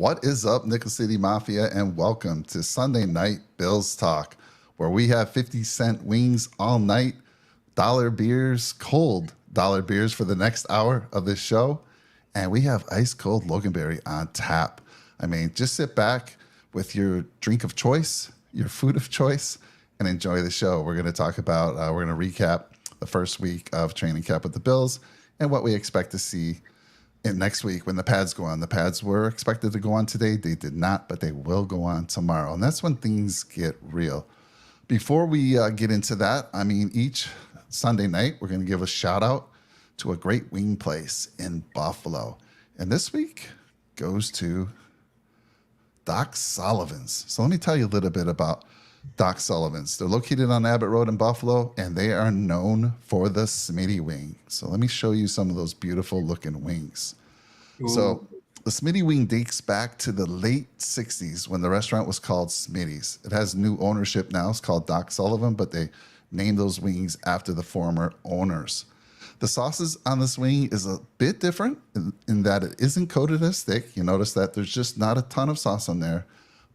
What is up, Nickel City Mafia, and welcome to Sunday Night Bills Talk, where we have 50-cent wings all night, dollar beers, cold dollar beers for the next hour of this show, and we have ice cold Loganberry on tap. I mean, just sit back with your drink of choice, your food of choice, and enjoy the show. We're going to talk about, we're going to recap the first week of training camp with the Bills and what we expect to see in next week when the pads go on. The pads were expected to go on today. They did not, but they will go on tomorrow. And that's when things get real. Before we get into that, I mean, each Sunday night, we're going to give a shout out to a great wing place in Buffalo. And this week goes to Doc Sullivan's. So let me tell you a little bit about Doc Sullivan's. They're located on Abbott Road in Buffalo, and they are known for the Smitty wing. So let me show you some of those beautiful looking wings. Ooh. So the Smitty wing dates back to the late 60s when the restaurant was called Smitty's. It has new ownership now. It's called Doc Sullivan, but they named those wings after the former owners. The sauces on this wing is a bit different in that it isn't coated as thick. You notice that there's just not a ton of sauce on there.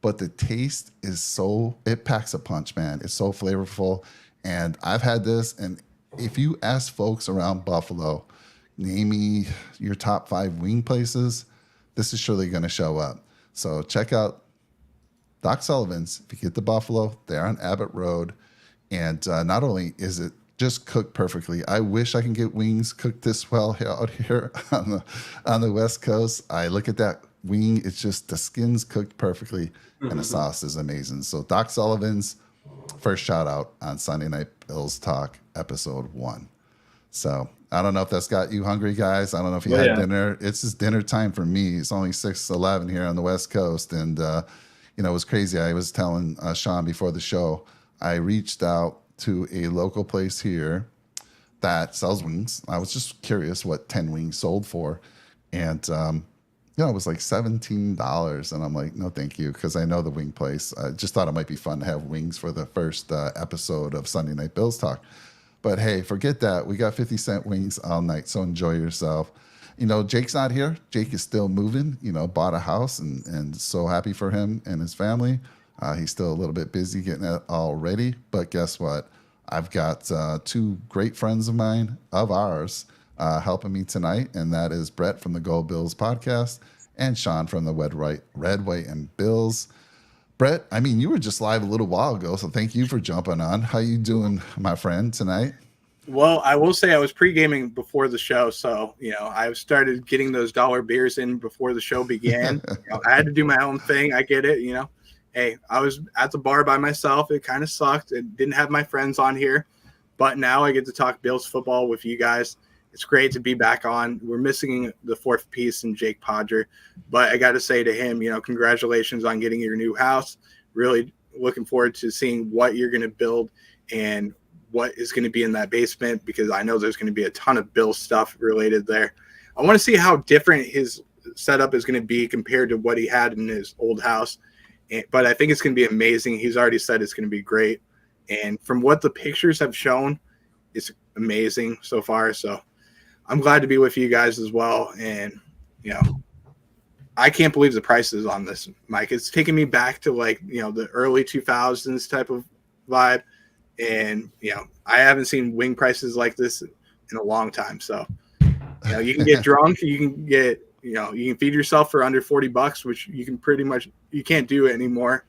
But the taste is it packs a punch, man. It's so flavorful. And I've had this, and if you ask folks around Buffalo, name me your top 5 wing places, this is surely going to show up. So check out Doc Sullivan's. If you get to Buffalo, they're on Abbott Road. And not only is it just cooked perfectly, I wish I can get wings cooked this well out here on the West Coast. I look at that wing, it's just the skin's cooked perfectly and the sauce is amazing. So Doc Sullivan's, first shout out on Sunday Night Bills Talk episode 1. So I don't know if that's got you hungry, guys. I don't know if you had dinner. It's just dinner time for me. It's only 6:11 here on the West Coast. And, it was crazy. I was telling Sean before the show, I reached out to a local place here that sells wings. I was just curious what 10 wings sold for. And, it was like $17. And I'm like, no, thank you. Because I know the wing place. I just thought it might be fun to have wings for the first episode of Sunday Night Bills Talk. But hey, forget that. We got 50-cent wings all night. So enjoy yourself. Jake's not here. Jake is still moving, bought a house and so happy for him and his family. He's still a little bit busy getting it all ready. But guess what? I've got 2 great friends of ours, helping me tonight, and that is Brett from the Go Bills podcast and Sean from the Red, White, and Bills. Brett, I mean, you were just live a little while ago, so thank you for jumping on. How you doing, my friend, tonight? Well, I will say I was pre-gaming before the show, so, I started getting those dollar beers in before the show began. I had to do my own thing. I get it, Hey, I was at the bar by myself. It kind of sucked. It didn't have my friends on here, but now I get to talk Bills football with you guys. It's great to be back on. We're missing the 4th piece in Jake Podger, but I got to say to him, congratulations on getting your new house. Really looking forward to seeing what you're going to build and what is going to be in that basement, because I know there's going to be a ton of Bill stuff related there. I want to see how different his setup is going to be compared to what he had in his old house. But I think it's going to be amazing. He's already said it's going to be great. And from what the pictures have shown, it's amazing so far. So I'm glad to be with you guys as well. And, I can't believe the prices on this, Mike. It's taking me back to the early 2000s type of vibe. And, I haven't seen wing prices like this in a long time. So, you can get drunk, you can get, you can feed yourself for under $40, which you can't do it anymore.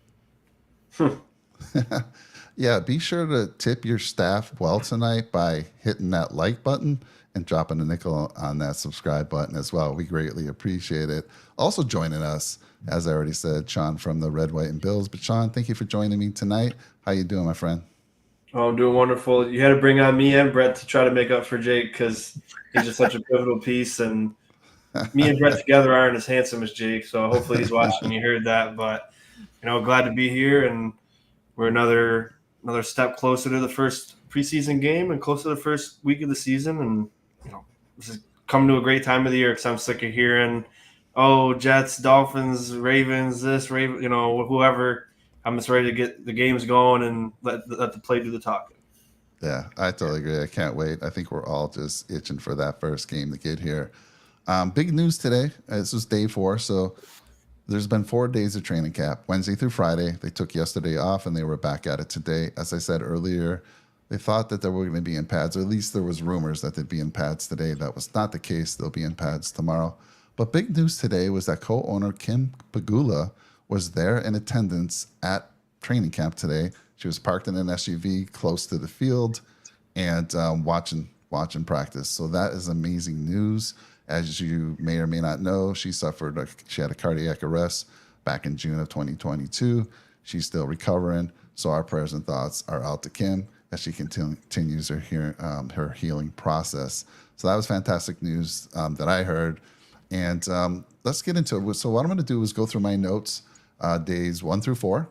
Yeah, be sure to tip your staff well tonight by hitting that like button and dropping a nickel on that subscribe button as well. We greatly appreciate it. Also joining us, as I already said, Sean from the Red, White, and Bills. But Sean, thank you for joining me tonight. How you doing, my friend? Oh, I'm doing wonderful. You had to bring on me and Brett to try to make up for Jake because he's just such a pivotal piece, and me and Brett together aren't as handsome as Jake, so hopefully he's watching. You heard that, but glad to be here, and we're another step closer to the first preseason game and closer to the first week of the season, and this is coming to a great time of the year because I'm sick of hearing, Jets, Dolphins, Ravens, whoever. I'm just ready to get the games going and let the play do the talking. Yeah, I totally agree. I can't wait. I think we're all just itching for that first game to get here. Big news today. This was day 4, so there's been 4 days of training camp, Wednesday through Friday. They took yesterday off and they were back at it today. As I said earlier, they thought that they were going to be in pads, or at least there was rumors that they'd be in pads today. That was not the case. They'll be in pads tomorrow. But big news today was that co-owner Kim Pegula was there in attendance at training camp today. She was parked in an SUV close to the field and watching practice. So that is amazing news. As you may or may not know, she had a cardiac arrest back in June of 2022. She's still recovering. So our prayers and thoughts are out to Kim as she continues her healing process. So that was fantastic news that I heard. And let's get into it. So what I'm going to do is go through my notes, days 1 through 4,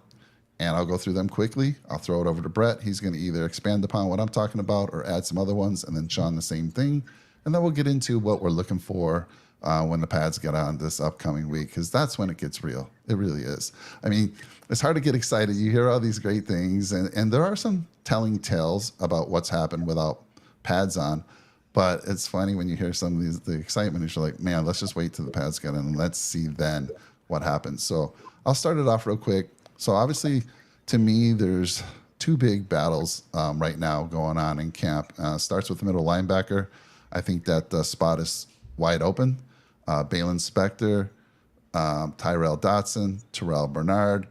and I'll go through them quickly. I'll throw it over to Brett. He's going to either expand upon what I'm talking about or add some other ones, and then Sean the same thing. And then we'll get into what we're looking for when the pads get on this upcoming week, because that's when it gets real. It really is. I mean, it's hard to get excited. You hear all these great things, and there are some telling tales about what's happened without pads on. But it's funny when you hear some of the excitement, you're like, man, let's just wait till the pads get in and let's see then what happens. So I'll start it off real quick. So obviously, to me, there's 2 big battles right now going on in camp. Starts with the middle linebacker. I think that the spot is wide open. Balin Spector, Tyrell Dotson, Terrell Bernard.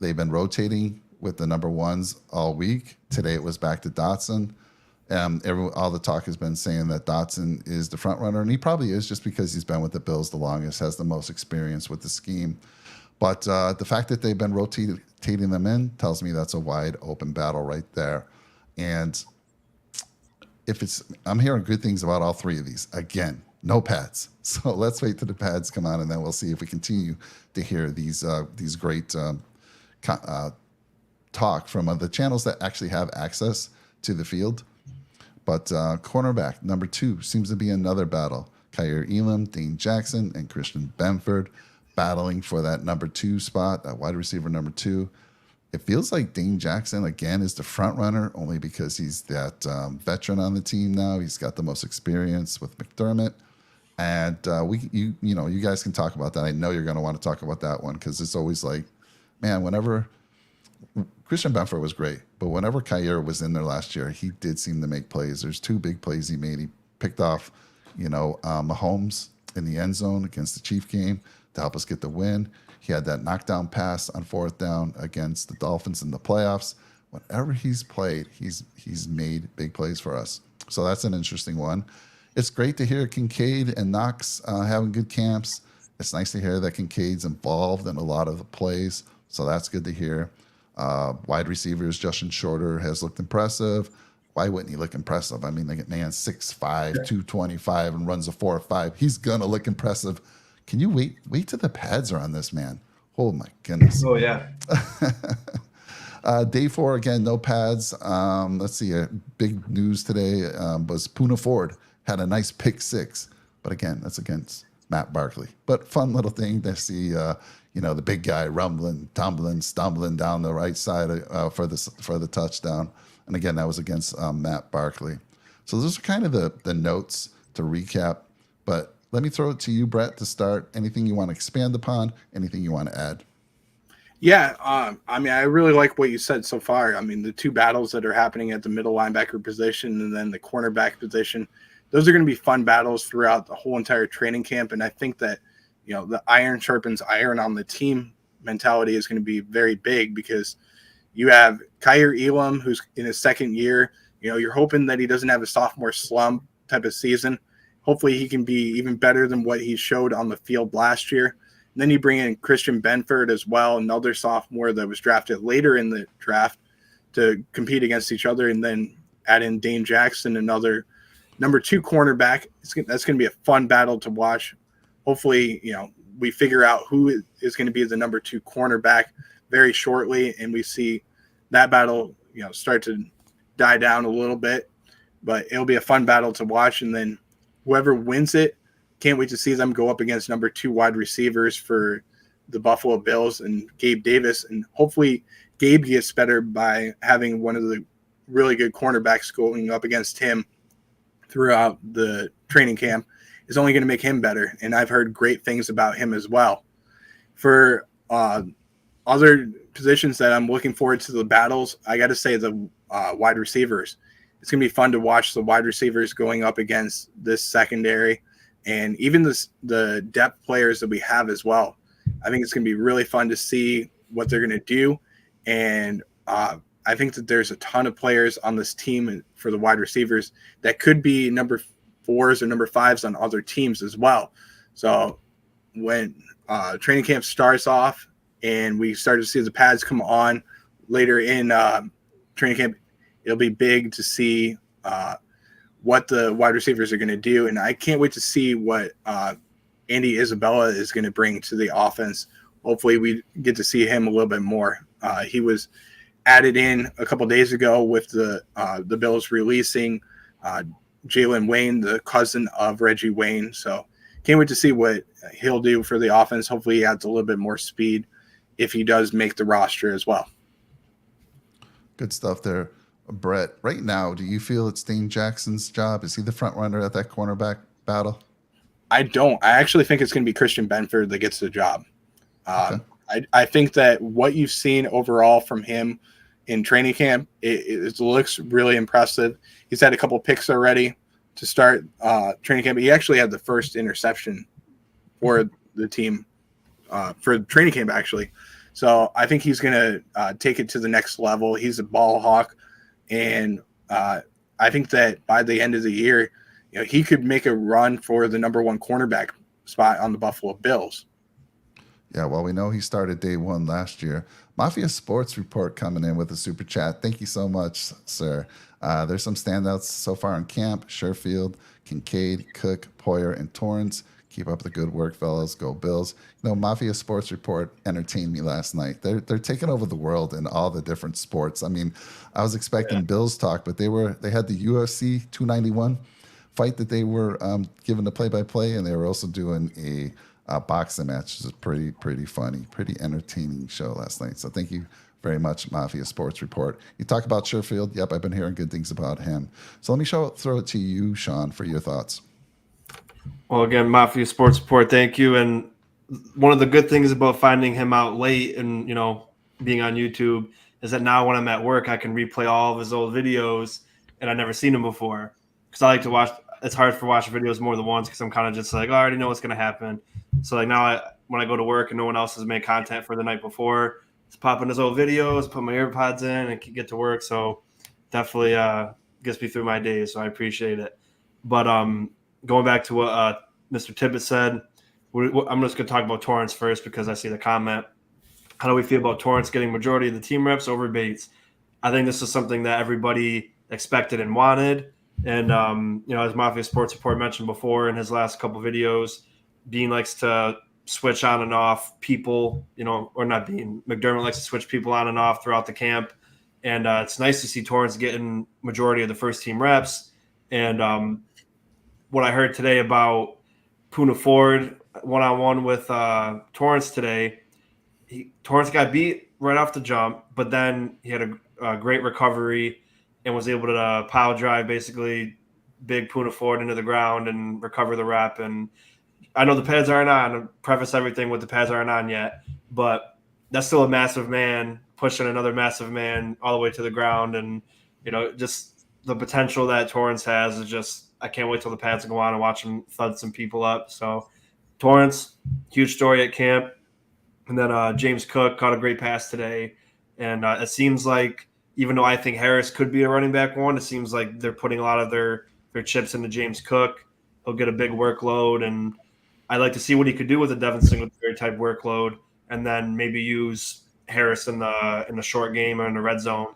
They've been rotating with the number 1s all week. Today it was back to Dotson. All the talk has been saying that Dotson is the front runner, and he probably is just because he's been with the Bills the longest, has the most experience with the scheme. But the fact that they've been rotating them in tells me that's a wide open battle right there. And I'm hearing good things about all 3 of these. Again, no pads. So let's wait till the pads come on, and then we'll see if we continue to hear these great talk from the channels that actually have access to the field. But cornerback, number 2, seems to be another battle. Kaiir Elam, Dane Jackson, and Christian Benford battling for that number 2 spot, that wide receiver number 2. It feels like Dane Jackson, again, is the front runner, only because he's that veteran on the team now. He's got the most experience with McDermott. And you guys can talk about that. I know you're going to want to talk about that one, because it's always like, man, whenever Christian Benford was great, but whenever Kaiir was in there last year, he did seem to make plays. There's 2 big plays he made. He picked off, Mahomes in the end zone against the Chief game to help us get the win. He had that knockdown pass on 4th down against the Dolphins in the playoffs. Whenever he's played, he's made big plays for us. So that's an interesting one. It's great to hear Kincaid and Knox having good camps. It's nice to hear that Kincaid's involved in a lot of the plays. So that's good to hear. Wide receivers, Justin Shorter has looked impressive. Why wouldn't he look impressive? I mean, the man's 6'5", 225, and runs a 4.5. He's going to look impressive. Can you wait till the pads are on this man? Oh, my goodness. Oh, yeah. Day 4, again, no pads. Let's see. Big news today was Poona Ford had a nice pick 6. But again, that's against Matt Barkley. But fun little thing to see, the big guy rumbling, tumbling, stumbling down the right side for the touchdown. And again, that was against Matt Barkley. So those are kind of the notes to recap. But let me throw it to you, Brett, to start. Anything you want to expand upon? Anything you want to add? Yeah, I really like what you said so far. I mean, the 2 battles that are happening at the middle linebacker position and then the cornerback position, those are going to be fun battles throughout the whole entire training camp. And I think that, the iron sharpens iron on the team mentality is going to be very big, because you have Kaiir Elam, who's in his 2nd year. You're hoping that he doesn't have a sophomore slump type of season. Hopefully he can be even better than what he showed on the field last year. And then you bring in Christian Benford as well, another sophomore that was drafted later in the draft, to compete against each other, and then add in Dane Jackson, another number 2 cornerback. That's going to be a fun battle to watch. Hopefully, we figure out who is going to be the number 2 cornerback very shortly, and we see that battle, start to die down a little bit. But it'll be a fun battle to watch, and then whoever wins it, can't wait to see them go up against number 2 wide receivers for the Buffalo Bills and Gabe Davis. And hopefully Gabe gets better by having one of the really good cornerbacks going up against him throughout the training camp is only going to make him better. And I've heard great things about him as well. For other positions that I'm looking forward to the battles, I got to say the wide receivers. It's going to be fun to watch the wide receivers going up against this secondary and even the depth players that we have as well. I think it's going to be really fun to see what they're going to do. And I think that there's a ton of players on this team for the wide receivers that could be number 4s or number 5s on other teams as well. So when training camp starts off and we start to see the pads come on later in training camp, it'll be big to see what the wide receivers are going to do. And I can't wait to see what Andy Isabella is going to bring to the offense. Hopefully we get to see him a little bit more. He was added in a couple days ago with the Bills releasing Jalen Wayne, the cousin of Reggie Wayne. So can't wait to see what he'll do for the offense. Hopefully he adds a little bit more speed if he does make the roster as well. Good stuff there. Brett, right now, do you feel it's Dane Jackson's job? Is he the front runner at that cornerback battle? I don't. I actually think it's going to be Christian Benford that gets the job. Okay. I think that what you've seen overall from him in training camp, it looks really impressive. He's had a couple picks already to start training camp. He actually had the first interception for the team for training camp, actually. So I think he's going to take it to the next level. He's a ball hawk. And I think that by the end of the year, he could make a run for the number 1 cornerback spot on the Buffalo Bills. Yeah, well, we know he started day 1 last year. Mafia Sports Report coming in with a super chat. Thank you so much, sir. There's some standouts so far in camp. Sherfield, Kincaid, Cook, Poyer, and Torrance. Keep up the good work, fellas. Go Bills. Mafia Sports Report entertained me last night. They're taking over the world in all the different sports. I mean, I was expecting Bills talk, but they had the UFC 291 fight that they were given the play-by-play, and they were also doing a boxing match. It was pretty funny, pretty entertaining show last night. So thank you very much, Mafia Sports Report. You talk about Sherfield. Yep, I've been hearing good things about him. So let me throw it to you, Sean, for your thoughts. Well, again, Mafia Sports Report, thank you. And one of the good things about finding him out late and, being on YouTube is that now when I'm at work, I can replay all of his old videos and I've never seen him before. Because I like to watch, it's hard for watching videos more than once because I'm kind of just like, I already know what's going to happen. So like now when I go to work and no one else has made content for the night before, just pop in his old videos, put my AirPods in and get to work. So definitely gets me through my days. So I appreciate it. But going back to what Mr. Tippett said, I'm just going to talk about Torrance first because I see the comment. How do we feel about Torrance getting majority of the team reps over Bates? I think this is something that everybody expected and wanted. And, as Mafia Sports Report mentioned before in his last couple videos, Bean likes to switch on and off people, or not Bean, McDermott likes to switch people on and off throughout the camp. And it's nice to see Torrance getting majority of the first team reps. And what I heard today about Poona Ford one-on-one with Torrance today, Torrance got beat right off the jump, but then he had a great recovery and was able to pile drive basically big Poona Ford into the ground and recover the rep. And I know the pads aren't on. I preface everything with the pads aren't on yet, but that's still a massive man pushing another massive man all the way to the ground. And, just the potential that Torrance has is just, I can't wait till the pads go on and watch him thud some people up. So Torrance, huge story at camp. And then James Cook caught a great pass today. And it seems like, even though I think Harris could be a running back 1, it seems like they're putting a lot of their chips into James Cook. He'll get a big workload. And I'd like to see what he could do with a Devin Singletary type workload and then maybe use Harris in the short game or in the red zone.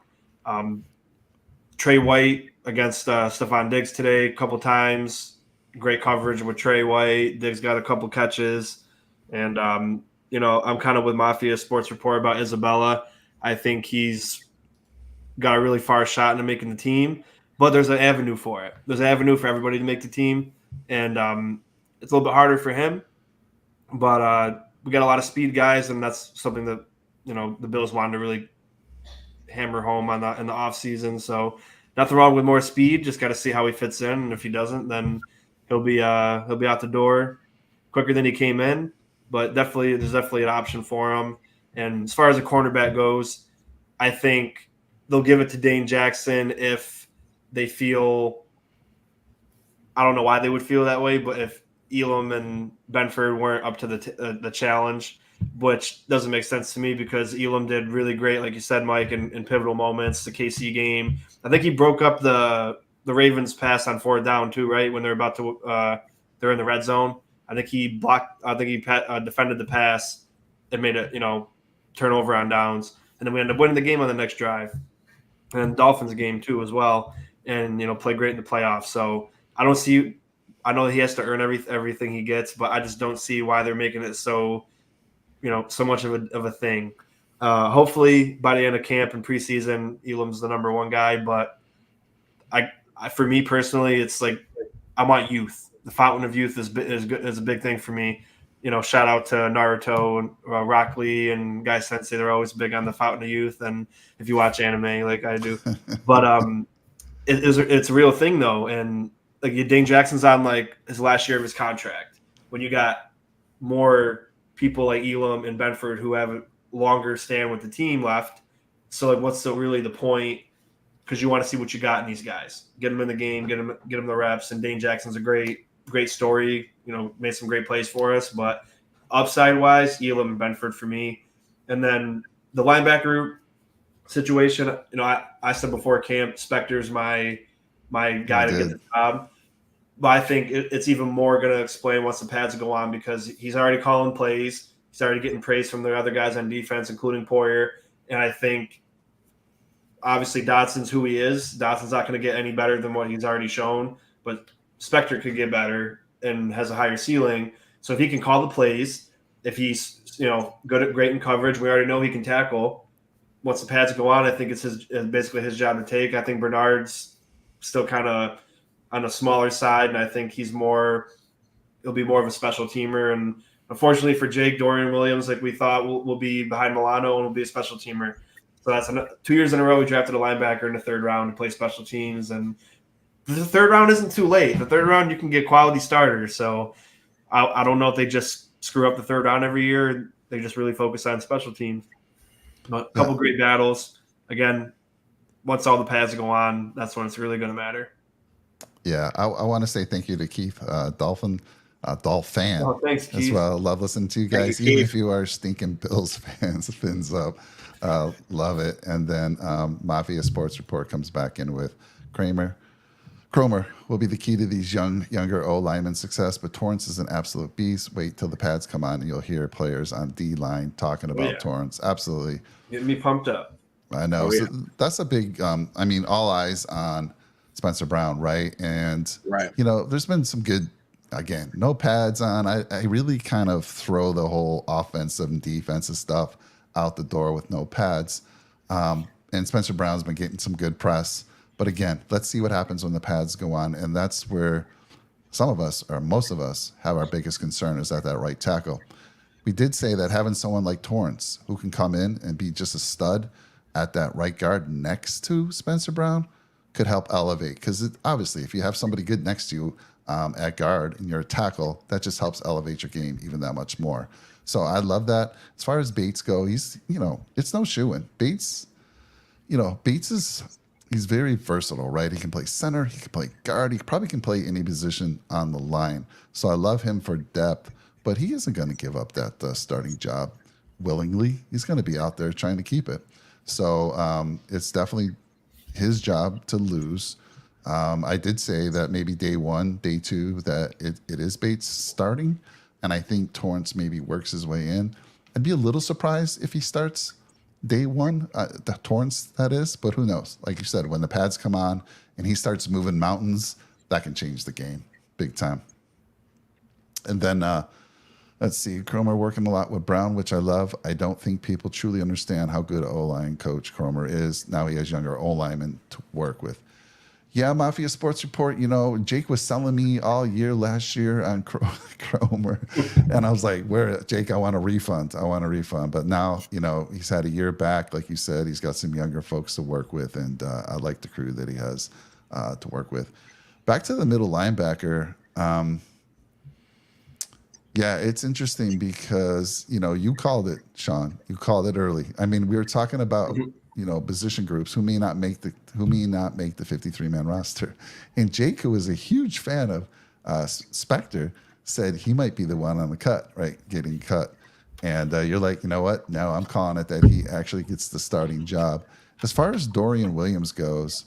Trey White against Stephon Diggs today a couple times. Great coverage with Trey White. Diggs got a couple catches. And, I'm kind of with Mafia Sports Report about Isabella. I think he's got a really far shot into making the team. But there's an avenue for it. There's an avenue for everybody to make the team. And it's a little bit harder for him. But we got a lot of speed guys, and that's something that, the Bills wanted to really hammer home in the offseason. So nothing wrong with more speed. Just got to see how he fits in. And if he doesn't, then he'll be out the door quicker than he came in. but there's definitely an option for him. And as far as the cornerback goes, I think they'll give it to Dane Jackson if they feel. I don't know why they would feel that way, but if Elam and Benford weren't up to the challenge, which doesn't make sense to me because Elam did really great, like you said, Mike, in pivotal moments. The KC game, I think he broke up the Ravens' pass on 4th down too, right when they're about to they're in the red zone. I think he blocked. I think he defended the pass and made a turnover on downs, and then we ended up winning the game on the next drive, and Dolphins game too as well, and played great in the playoffs. So I don't see. I know he has to earn everything he gets, but I just don't see why they're making it so so much of a thing. Hopefully by the end of camp and preseason, Elam's the number one guy. But I for me personally, it's like I want youth. The fountain of youth is a big thing for me. Shout out to Naruto and Rock Lee and Guy Sensei. They're always big on the fountain of youth. And if you watch anime like I do, but it's a real thing though. And like Dane Jackson's on like his last year of his contract. When you got more people like Elam and Benford who have a longer stand with the team left, so like what's really the point? Because you want to see what you got in these guys. Get them in the game, get them the reps. And Dane Jackson's a great story. Made some great plays for us. But upside wise, Elam and Benford for me. And then the linebacker situation. I said before camp, Spector's my guy to get the job. But I think it's even more going to explain once the pads go on because he's already calling plays. He's already getting praise from the other guys on defense, including Poyer. And I think, obviously, Dotson's who he is. Dotson's not going to get any better than what he's already shown. But Spector could get better and has a higher ceiling. So if he can call the plays, if he's great in coverage, we already know he can tackle. Once the pads go on, I think it's basically his job to take. I think Bernard's still kind of on a smaller side, and I think he'll be more of a special teamer. And unfortunately for Jake, Dorian Williams, like we thought, will be behind Milano and will be a special teamer. So that's 2 years in a row we drafted a linebacker in the 3rd round to play special teams, and the 3rd round isn't too late. The 3rd round you can get quality starters. So I don't know if they just screw up the 3rd round every year. They just really focus on special teams. But a couple great battles. Again, once all the pads go on, that's when it's really going to matter. Yeah, I want to say thank you to Keith Dolphin fan thanks, Keith. as well. Love listening to you guys, even if you are stinking Bills fans. Fins up, love it. And then Mafia Sports Report comes back in with Cromer will be the key to these younger O linemen success, but Torrence is an absolute beast. Wait till the pads come on and you'll hear players on D line talking about Torrence. Absolutely, getting me pumped up. I know. So that's a big. All eyes on Spencer Brown, right? And there's been some good. Again, no pads on. I really kind of throw the whole offensive and defensive stuff out the door with no pads. And Spencer Brown's been getting some good press. But again, let's see what happens when the pads go on. And that's where some of us, or most of us, have our biggest concern is at that right tackle. We did say that having someone like Torrence who can come in and be just a stud at that right guard next to Spencer Brown could help elevate. Because obviously, if you have somebody good next to you at guard and you're a tackle, that just helps elevate your game even that much more. So I love that. As far as Bates go, he's, it's no shoo-in. Bates he's very versatile, right? He can play center, he can play guard, he probably can play any position on the line. So I love him for depth, but he isn't going to give up that starting job willingly. He's going to be out there trying to keep it. So it's definitely his job to lose. I did say that maybe day 1, day 2, that it is Bates starting, and I think Torrence maybe works his way in. I'd be a little surprised if he starts day 1, the Torrence that is, but who knows? Like you said, when the pads come on and he starts moving mountains, that can change the game big time. And then let's see, Cromer working a lot with Brown, which I love. I don't think people truly understand how good O-line coach Cromer is. Now he has younger O-linemen to work with. Yeah, Mafia Sports Report, Jake was selling me all year last year on Cromer. And I was like, Jake, I want a refund. But now, he's had a year back. Like you said, he's got some younger folks to work with. And I like the crew that he has to work with. Back to the middle linebacker. Yeah, it's interesting because, you called it, Sean. You called it early. I mean, we were talking about, Mhm. position groups who may not make the 53-man roster. And Jake, who is a huge fan of Spectre, said he might be the one on the cut, right? Getting cut. And you're like, you know what? No, I'm calling it that he actually gets the starting job. As far as Dorian Williams goes,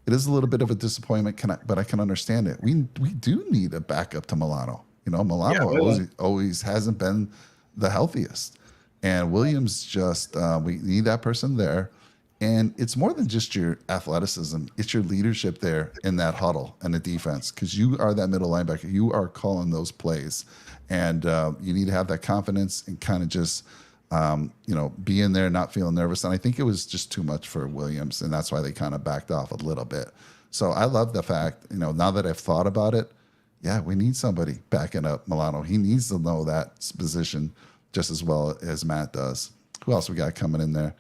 it is a little bit of a disappointment, but I can understand it. We do need a backup to Milano. Yeah, Milano we will. always hasn't been the healthiest, and Williams just we need that person there. And it's more than just your athleticism; it's your leadership there in that huddle and the defense, because you are that middle linebacker. You are calling those plays, and you need to have that confidence and kind of just be in there, not feeling nervous. And I think it was just too much for Williams, and that's why they kind of backed off a little bit. So I love the fact, now that I've thought about it, yeah, we need somebody backing up Milano. He needs to know that position just as well as Matt does. Who else we got coming in there?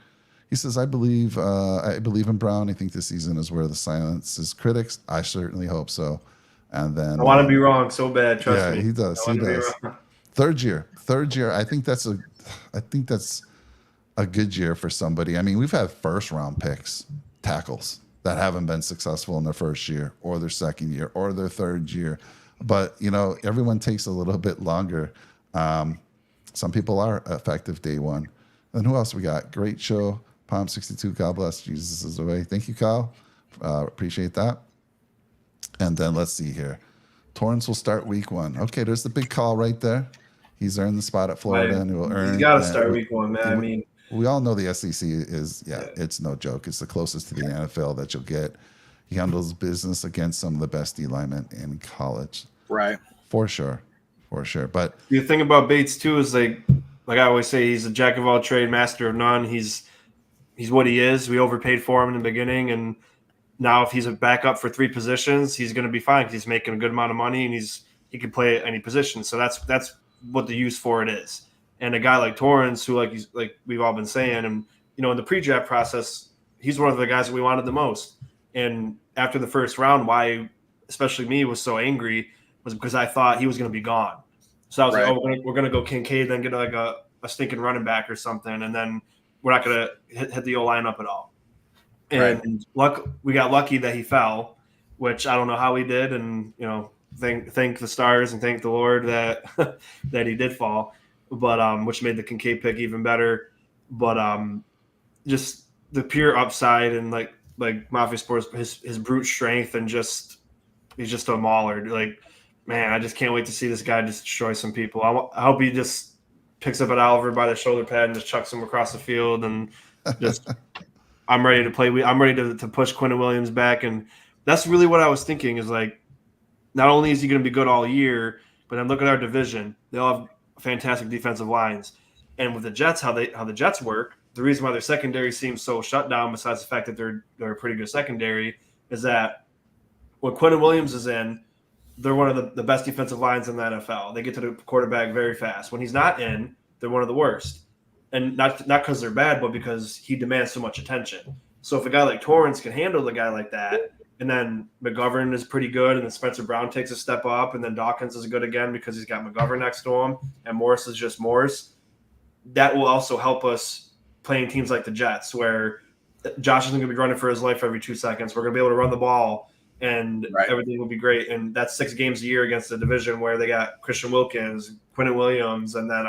He says, I believe in Brown. I think this season is where the silences critics. I certainly hope so. And then I want to be wrong so bad. Trust yeah, me. he does. I He want to be does. wrong. Third year. I think that's a good year for somebody. I mean, we've had first round picks, tackles that haven't been successful in their first year or their second year or their third year. But, everyone takes a little bit longer. Some people are effective day one. And who else we got? Great show. Palm 62. God bless. Jesus is away. Thank you, Kyle. Appreciate that. And then let's see here. Torrance will start week one. Okay, there's the big call right there. He's earned the spot at Florida, and he will earn. He's got to start week one, man. I mean, we all know the SEC is, it's no joke. It's the closest to the NFL that you'll get. He handles business against some of the best D linemen in college. Right. For sure. But the thing about Bates too is like I always say, he's a jack of all trade, master of none. He's what he is. We overpaid for him in the beginning, and now if he's a backup for three positions, he's going to be fine because he's making a good amount of money and he can play any position. So that's what the use for it is. And a guy like Torrance, who like we've all been saying, and in the pre-draft process, he's one of the guys that we wanted the most. And after the first round, why especially me was so angry was because I thought he was going to be gone. So I was Right. like, we're going to go Kincaid, then get like a stinking running back or something, and then we're not going to hit the O-line up at all. And we got lucky that he fell, which I don't know how he did, and thank the stars and thank the Lord that that he did fall, but which made the Kincaid pick even better. But just the pure upside and like Mafia Sports, his brute strength, and he's just a mauler. Like, man, I just can't wait to see this guy just destroy some people. I hope he just picks up at Oliver by the shoulder pad and just chucks him across the field and just. I'm ready to play. I'm ready to push Quentin Williams back, and that's really what I was thinking. Is like, not only is he going to be good all year, but then look at our division. They all have fantastic defensive lines, and with the Jets, how the Jets work. The reason why their secondary seems so shut down, besides the fact that they're a pretty good secondary, is that when Quentin Williams is in, they're one of the best defensive lines in the NFL. They get to the quarterback very fast. When he's not in, they're one of the worst. And not because they're bad, but because he demands so much attention. So if a guy like Torrance can handle a guy like that, and then McGovern is pretty good, and then Spencer Brown takes a step up, and then Dawkins is good again because he's got McGovern next to him, and Morris is just Morris, that will also help us playing teams like the Jets, where Josh isn't going to be running for his life every 2 seconds. We're going to be able to run the ball, and everything will be great. And that's 6 games a year against the division where they got Christian Wilkins, Quentin Williams, and then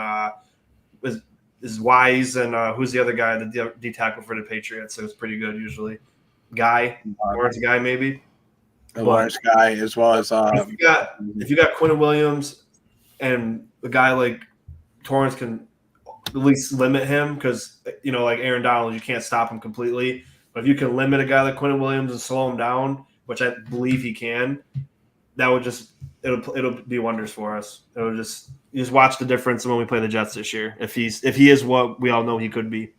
is Wise, and who's the other guy, the D tackle for the Patriots? So it's pretty good usually. Lawrence Guy, maybe. Lawrence Guy, as well as if you got Quentin Williams and a guy like Torrance can at least limit him, because like Aaron Donald, you can't stop him completely. But if you can limit a guy like Quentin Williams and slow him down, which I believe he can, that would it'll be wonders for us. It'll just. You just watch the difference when we play the Jets this year. If he is what we all know he could be,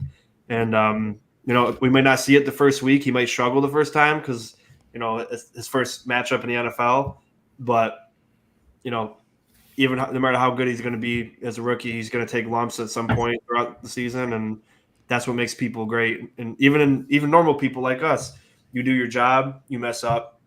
and we might not see it the first week. He might struggle the first time because it's his first matchup in the NFL. But even no matter how good he's going to be as a rookie, he's going to take lumps at some point throughout the season, and that's what makes people great. And even normal people like us, you do your job, you mess up,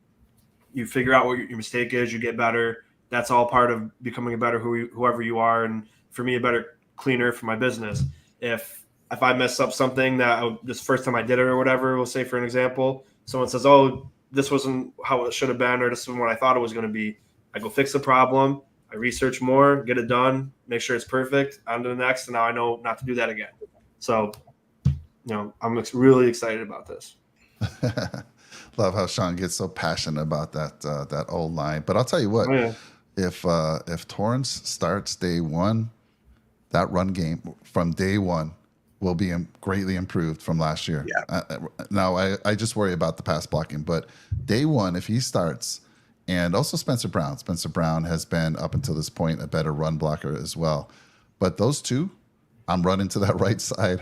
you figure out what your mistake is, you get better. that's all part of becoming a better whoever you are, and for me, a better cleaner for my business. If I mess up something that this first time I did it or whatever, we'll say for an example, someone says, "Oh, this wasn't how it should have been," or "This isn't what I thought it was going to be." I go fix the problem. I research more, get it done, make sure it's perfect. On to the next, and now I know not to do that again. So, I'm really excited about this. Love how Sean gets so passionate about that old line. But I'll tell you what, if Torrance starts day one, that run game from day one will be greatly improved from last year. Yeah. Now, I just worry about the pass blocking, but day one, if he starts, and also Spencer Brown. Spencer Brown has been, up until this point, a better run blocker as well. But those two, I'm running to that right side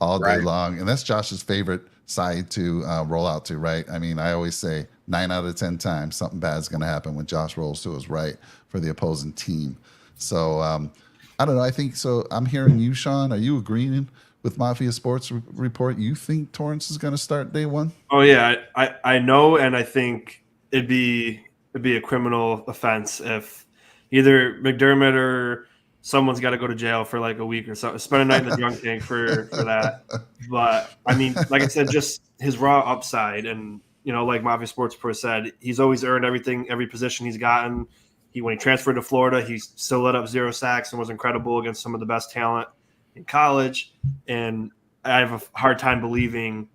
all day long. And that's Josh's favorite side to roll out to, right? I mean, I always say 9 out of 10 times something bad is going to happen when Josh rolls to his right for the opposing team. So, I don't know. I think so. I'm hearing you, Sean. Are you agreeing with Mafia Sports Report? You think Torrance is going to start day one? Oh, yeah. I know, and I think it'd be a criminal offense if either McDermott or someone's got to go to jail for like a week or so, spend a night in the drunk tank for that. But I mean, like I said, just his raw upside, and like Mafia Sports Report said, he's always earned every position he's gotten. When he transferred to Florida, he still let up 0 sacks and was incredible against some of the best talent in college. And I have a hard time believing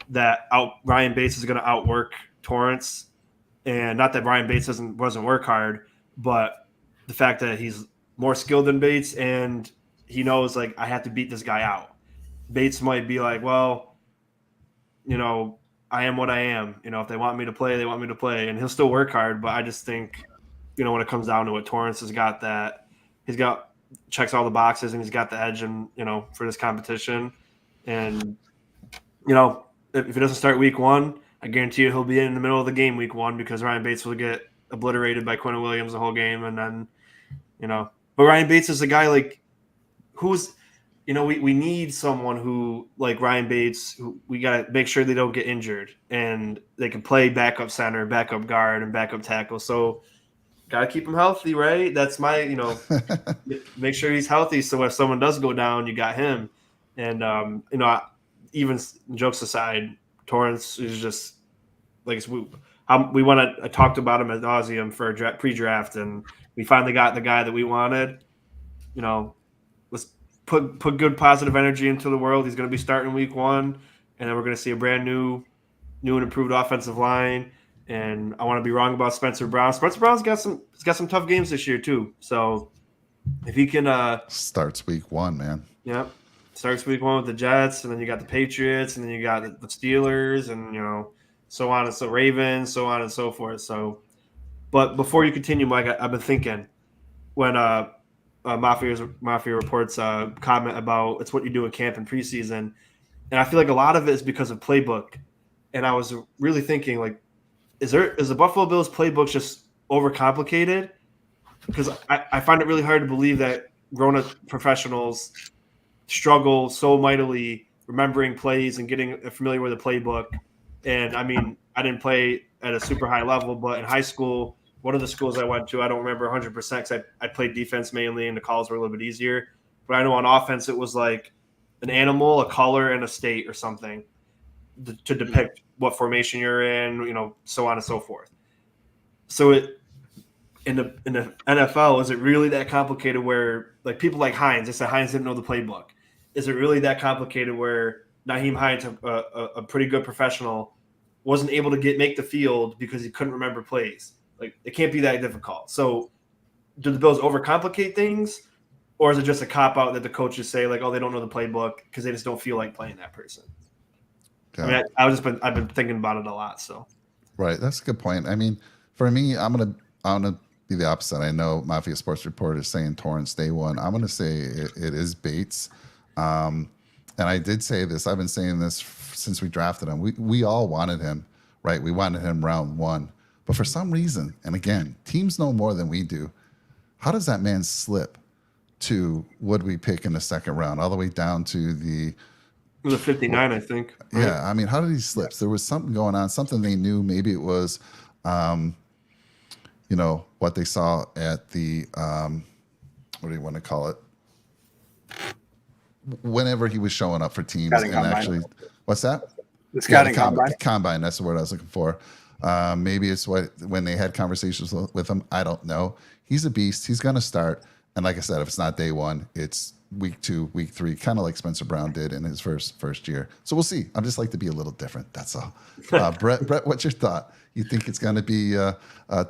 that Ryan Bates is going to outwork Torrance. And not that Ryan Bates wasn't work hard, but the fact that he's more skilled than Bates, and he knows, like, I have to beat this guy out. Bates might be like, well, I am what I am. If they want me to play, they want me to play. And he'll still work hard, but I just think, when it comes down to it, Torrance has got that. Checks all the boxes, and he's got the edge for this competition. And, if he doesn't start week one, I guarantee you he'll be in the middle of the game week one, because Ryan Bates will get obliterated by Quentin Williams the whole game. And then, but Ryan Bates is a guy like who's, we need someone who, like Ryan Bates, who we got to make sure they don't get injured and they can play backup center, backup guard, and backup tackle. So got to keep him healthy, right? That's my, make sure he's healthy. So if someone does go down, you got him. And, even jokes aside, Torrance is just like I talked about him ad nauseum for a pre-draft, and we finally got the guy that we wanted. Let's put good positive energy into the world. He's going to be starting week one, and then we're going to see a brand new and improved offensive line. And I want to be wrong about Spencer Brown. Spencer Brown's got some tough games this year too. So if he can starts week one, man. Yeah. Starts week one with the Jets, and then you got the Patriots, and then you got the Steelers, and so on and so Ravens, so on and so forth. So, but before you continue, Mike, I've been thinking when Mafia Reports comment about it's what you do in camp and preseason, and I feel like a lot of it is because of playbook. And I was really thinking, like, is the Buffalo Bills playbook just overcomplicated? Because I find it really hard to believe that grown-up professionals struggle so mightily remembering plays and getting familiar with the playbook. And I mean, I didn't play at a super high level, but in high school, one of the schools I went to, I don't remember 100% because I played defense mainly, and the calls were a little bit easier. But I know on offense, it was like an animal, a color, and a state or something to depict what formation you're in, so on and so forth. So in the NFL, is it really that complicated where, like, people like Hines, they said Hines didn't know the playbook. Is it really that complicated where Nyheim Hines, a pretty good professional, wasn't able to make the field because he couldn't remember plays? Like, it can't be that difficult. So do the Bills overcomplicate things, or is it just a cop-out that the coaches say, like, oh, they don't know the playbook because they just don't feel like playing that person? Okay. I mean, I've been thinking about it a lot. So, right, that's a good point. I mean, for me, I'm gonna be the opposite. I know Mafia Sports Report is saying Torrance day one. I'm gonna say it is Bates. And I did say this. I've been saying this since we drafted him. We all wanted him, right? We wanted him round one. But for some reason, and again, teams know more than we do, how does that man slip to what we pick in the second round, all the way down to the 59, I think. Right? Yeah, I mean, how did he slip? There was something going on, something they knew. Maybe it was what they saw at the what do you want to call it? Whenever he was showing up for teams Scouting and combine. actually, what's that? The scouting combine. That's the word I was looking for. Maybe it's when they had conversations with him. I don't know. He's a beast. He's going to start. And like I said, if it's not day one, it's week 2, week 3, kind of like Spencer Brown did in his first year. So we'll see. I'm just like to be a little different. That's all. Brett, what's your thought? You think it's going to be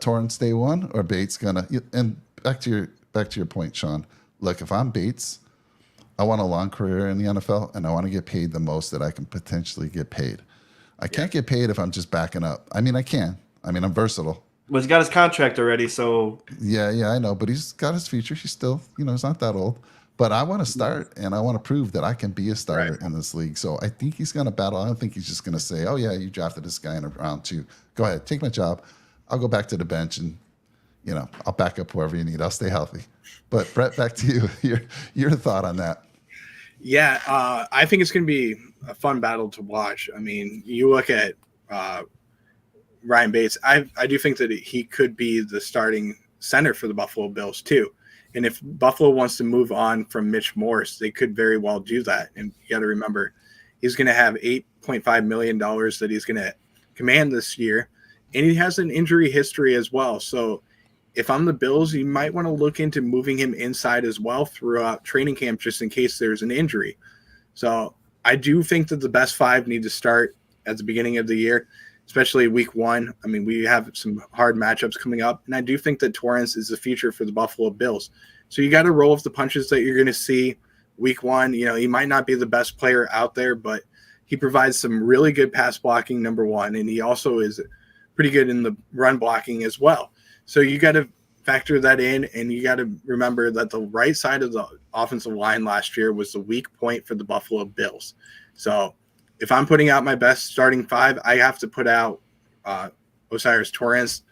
Torrance day one, or Bates going to? And back to your point, Sean. Look, if I'm Bates, I want a long career in the NFL, and I want to get paid the most that I can potentially get paid. I can't get paid if I'm just backing up. I mean, I can. I mean, I'm versatile. Well, he's got his contract already, so Yeah, I know, but he's got his future. He's still, he's not that old. But I want to start, and I want to prove that I can be a starter in this league. So I think he's going to battle. I don't think he's just going to say, "Oh yeah, you drafted this guy in round 2. Go ahead, take my job. I'll go back to the bench, and I'll back up whoever you need. I'll stay healthy." But Brett, back to you. Your thought on that? Yeah, I think it's going to be a fun battle to watch. I mean, you look at Ryan Bates. I do think that he could be the starting center for the Buffalo Bills too. And if Buffalo wants to move on from Mitch Morse, they could very well do that. And you got to remember, he's going to have $8.5 million that he's going to command this year. And he has an injury history as well. So if I'm the Bills, you might want to look into moving him inside as well throughout training camp, just in case there's an injury. So I do think that the best 5 need to start at the beginning of the year, especially week 1. I mean, we have some hard matchups coming up, and I do think that Torrance is the future for the Buffalo Bills. So you got to roll with the punches that you're going to see week 1. He might not be the best player out there, but he provides some really good pass blocking, number 1, and he also is pretty good in the run blocking as well. So you got to factor that in, and you got to remember that the right side of the offensive line last year was the weak point for the Buffalo Bills. So if I'm putting out my best starting 5, I have to put out O'Cyrus Torrance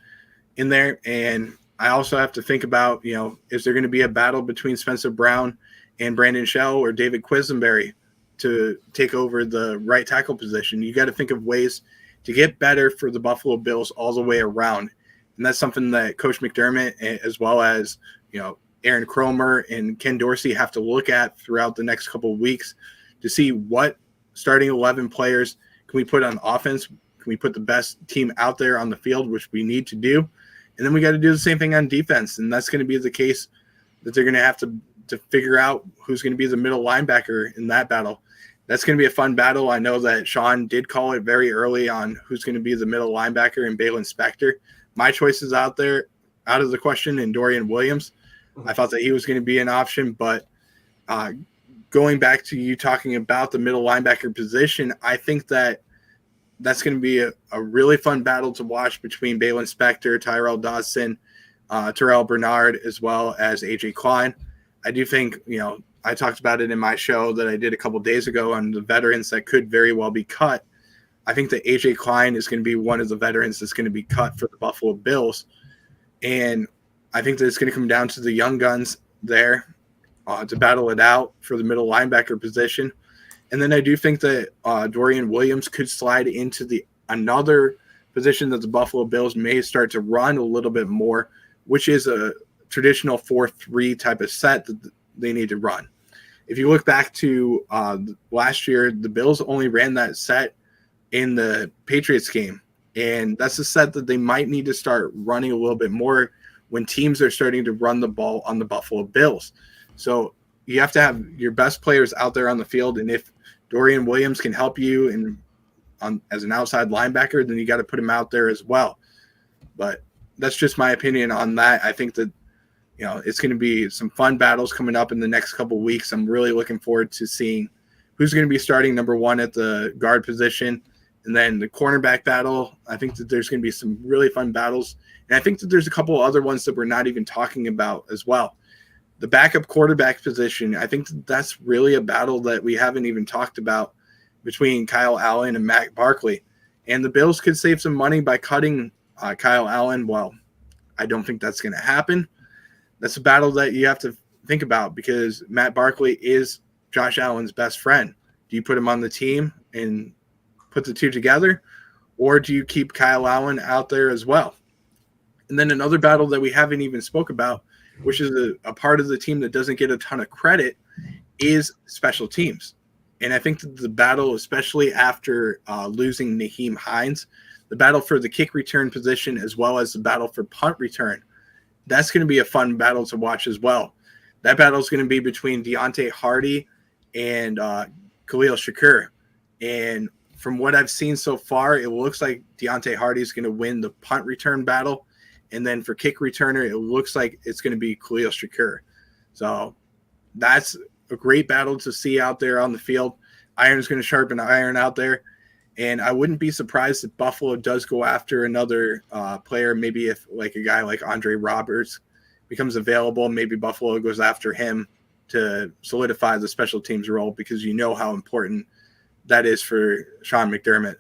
in there. And I also have to think about, is there going to be a battle between Spencer Brown and Brandon Shell or David Quisenberry to take over the right tackle position? You got to think of ways to get better for the Buffalo Bills all the way around. And that's something that Coach McDermott, as well as, Aaron Cromer and Ken Dorsey, have to look at throughout the next couple of weeks to see what starting 11 players can we put on offense. Can we put the best team out there on the field, which we need to do? And then we got to do the same thing on defense. And that's going to be the case that they're going to have to figure out who's going to be the middle linebacker in that battle. That's going to be a fun battle. I know that Sean did call it very early on who's going to be the middle linebacker and Balin Spector. My choice is out of the question, in Dorian Williams. I thought that he was going to be an option, but going back to you talking about the middle linebacker position, I think that's going to be a really fun battle to watch between Balin Spector, Tyrell Dodson, Terrell Bernard, as well as AJ Klein. I do think, I talked about it in my show that I did a couple days ago on the veterans that could very well be cut. I think that AJ Klein is going to be one of the veterans that's going to be cut for the Buffalo Bills. And I think that it's going to come down to the young guns there to battle it out for the middle linebacker position. And then I do think that Dorian Williams could slide into another position that the Buffalo Bills may start to run a little bit more, which is a traditional 4-3 type of set that they need to run. If you look back to last year, the Bills only ran that set in the Patriots game. And that's a set that they might need to start running a little bit more when teams are starting to run the ball on the Buffalo Bills. So you have to have your best players out there on the field. And if Dorian Williams can help you as an outside linebacker, then you got to put him out there as well. But that's just my opinion on that. I think that, it's going to be some fun battles coming up in the next couple of weeks. I'm really looking forward to seeing who's going to be starting number 1 at the guard position. And then the cornerback battle, I think that there's going to be some really fun battles. And I think that there's a couple other ones that we're not even talking about as well. The backup quarterback position, I think that's really a battle that we haven't even talked about between Kyle Allen and Matt Barkley. And the Bills could save some money by cutting Kyle Allen. Well, I don't think that's going to happen. That's a battle that you have to think about because Matt Barkley is Josh Allen's best friend. Do you put him on the team and put the two together, or do you keep Kyle Allen out there as well? And then another battle that we haven't even spoke about, which is a part of the team that doesn't get a ton of credit, is special teams. And I think that the battle, especially after losing Naheem Hines, the battle for the kick return position as well as the battle for punt return, that's going to be a fun battle to watch as well. That battle is going to be between Deontay Hardy and Khalil Shakur. And from what I've seen so far, it looks like Deontay Hardy is going to win the punt return battle. And then for kick returner, it looks like it's going to be Khalil Shakur. So that's a great battle to see out there on the field. Iron's going to sharpen iron out there. And I wouldn't be surprised if Buffalo does go after another player. Maybe if like a guy like Andre Roberts becomes available, maybe Buffalo goes after him to solidify the special teams role, because you know how important that is for Sean McDermott.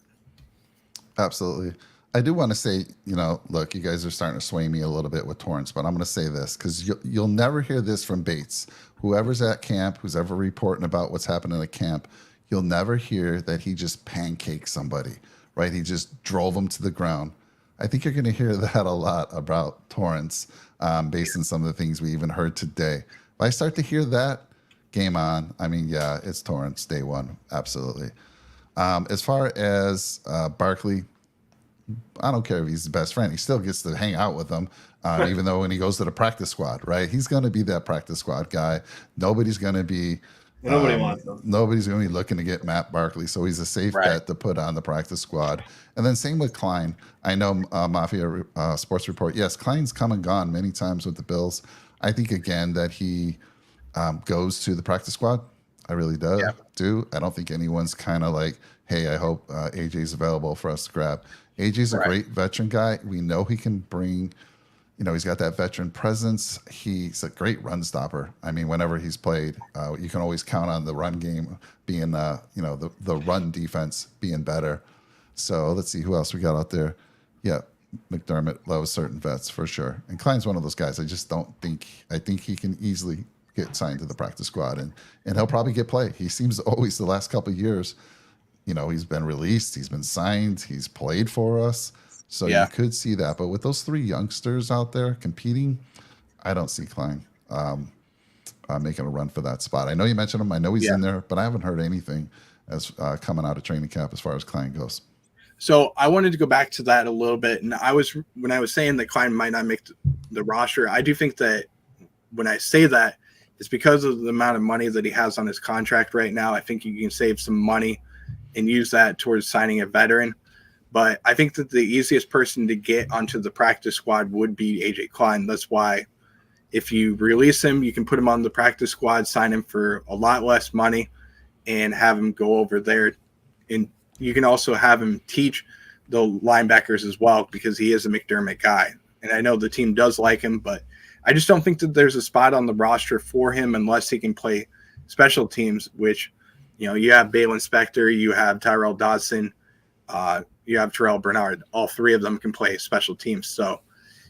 Absolutely. I do want to say, look, you guys are starting to sway me a little bit with Torrence, but I'm going to say this because you'll never hear this from Bates. Whoever's at camp, who's ever reporting about what's happening at camp, you'll never hear that he just pancaked somebody, right? He just drove them to the ground. I think you're going to hear that a lot about Torrence based on some of the things we even heard today. If I start to hear that, game on. I mean, yeah, it's Torrence day one. Absolutely. As far as Barkley, I don't care if he's the best friend. He still gets to hang out with them, even though when he goes to the practice squad, right? He's going to be that practice squad guy. Nobody's going to be wants him. Nobody's going to be looking to get Matt Barkley, so he's a safe bet to put on the practice squad. And then same with Klein. I know Mafia Sports Report. Yes, Klein's come and gone many times with the Bills. I think again that he goes to the practice squad. I really do. I don't think anyone's kind of like, hey, I hope AJ's available for us to grab. AJ's a great veteran guy. We know he can bring, he's got that veteran presence. He's a great run stopper. I mean, whenever he's played, you can always count on the run game being, the run defense being better. So let's see who else we got out there. Yeah, McDermott loves certain vets for sure. And Klein's one of those guys. I think he can easily get signed to the practice squad and he'll probably get play. He seems always the last couple of years, he's been released, he's been signed, he's played for us. So you could see that. But with those three youngsters out there competing, I don't see Klein making a run for that spot. I know you mentioned him. I know he's in there, but I haven't heard anything as coming out of training camp as far as Klein goes. So I wanted to go back to that a little bit. And when I was saying that Klein might not make the roster, I do think that when I say that, it's because of the amount of money that he has on his contract right now. I think you can save some money and use that towards signing a veteran. But I think that the easiest person to get onto the practice squad would be AJ Klein. That's why if you release him, you can put him on the practice squad, sign him for a lot less money, and have him go over there. And you can also have him teach the linebackers as well, because he is a McDermott guy. And I know the team does like him, but I just don't think that there's a spot on the roster for him unless he can play special teams, which, you have Balin Spector, you have Tyrell Dodson, you have Terrell Bernard. All three of them can play special teams. So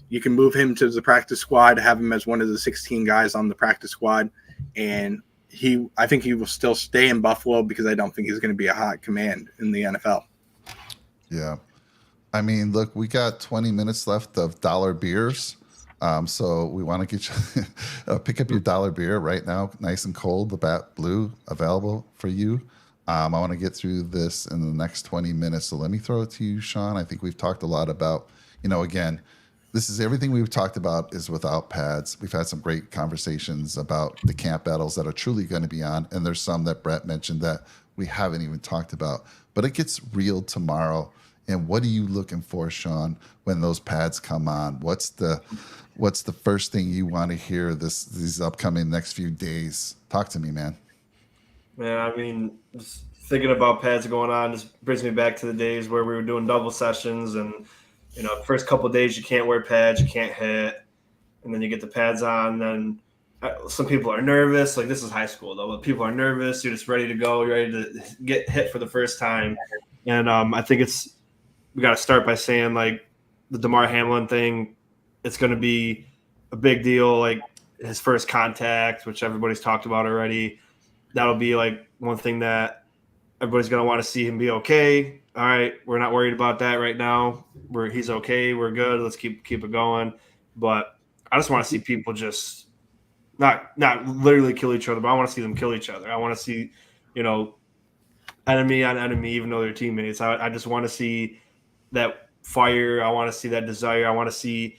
you can move him to the practice squad, have him as one of the 16 guys on the practice squad. And I think he will still stay in Buffalo, because I don't think he's going to be a hot command in the NFL. Yeah. I mean, look, we got 20 minutes left of dollar beers. So we want to get you pick up your dollar beer right now, nice and cold. The Bat Blue available for you. I want to get through this in the next 20 minutes. So let me throw it to you, Sean. I think we've talked a lot about, again, this is everything we've talked about is without pads. We've had some great conversations about the camp battles that are truly going to be on. And there's some that Brett mentioned that we haven't even talked about, but it gets real tomorrow. And what are you looking for, Sean, when those pads come on? What's the first thing you want to hear these upcoming next few days? Talk to me, man. Man, I mean, just thinking about pads going on just brings me back to the days where we were doing double sessions, and the first couple of days you can't wear pads, you can't hit, and then you get the pads on. Then some people are nervous. Like, this is high school though, but people are nervous. You're just ready to go. You're ready to get hit for the first time, and I think we got to start by saying, like, the Damar Hamlin thing. It's going to be a big deal. Like, his first contact, which everybody's talked about already. That'll be like one thing that everybody's going to want to see him be okay. All right, we're not worried about that right now. He's okay. We're good. Let's keep it going. But I just want to see people just not literally kill each other, but I want to see them kill each other. I want to see, enemy on enemy, even though they're teammates. I just want to see that fire. I want to see that desire. I want to see,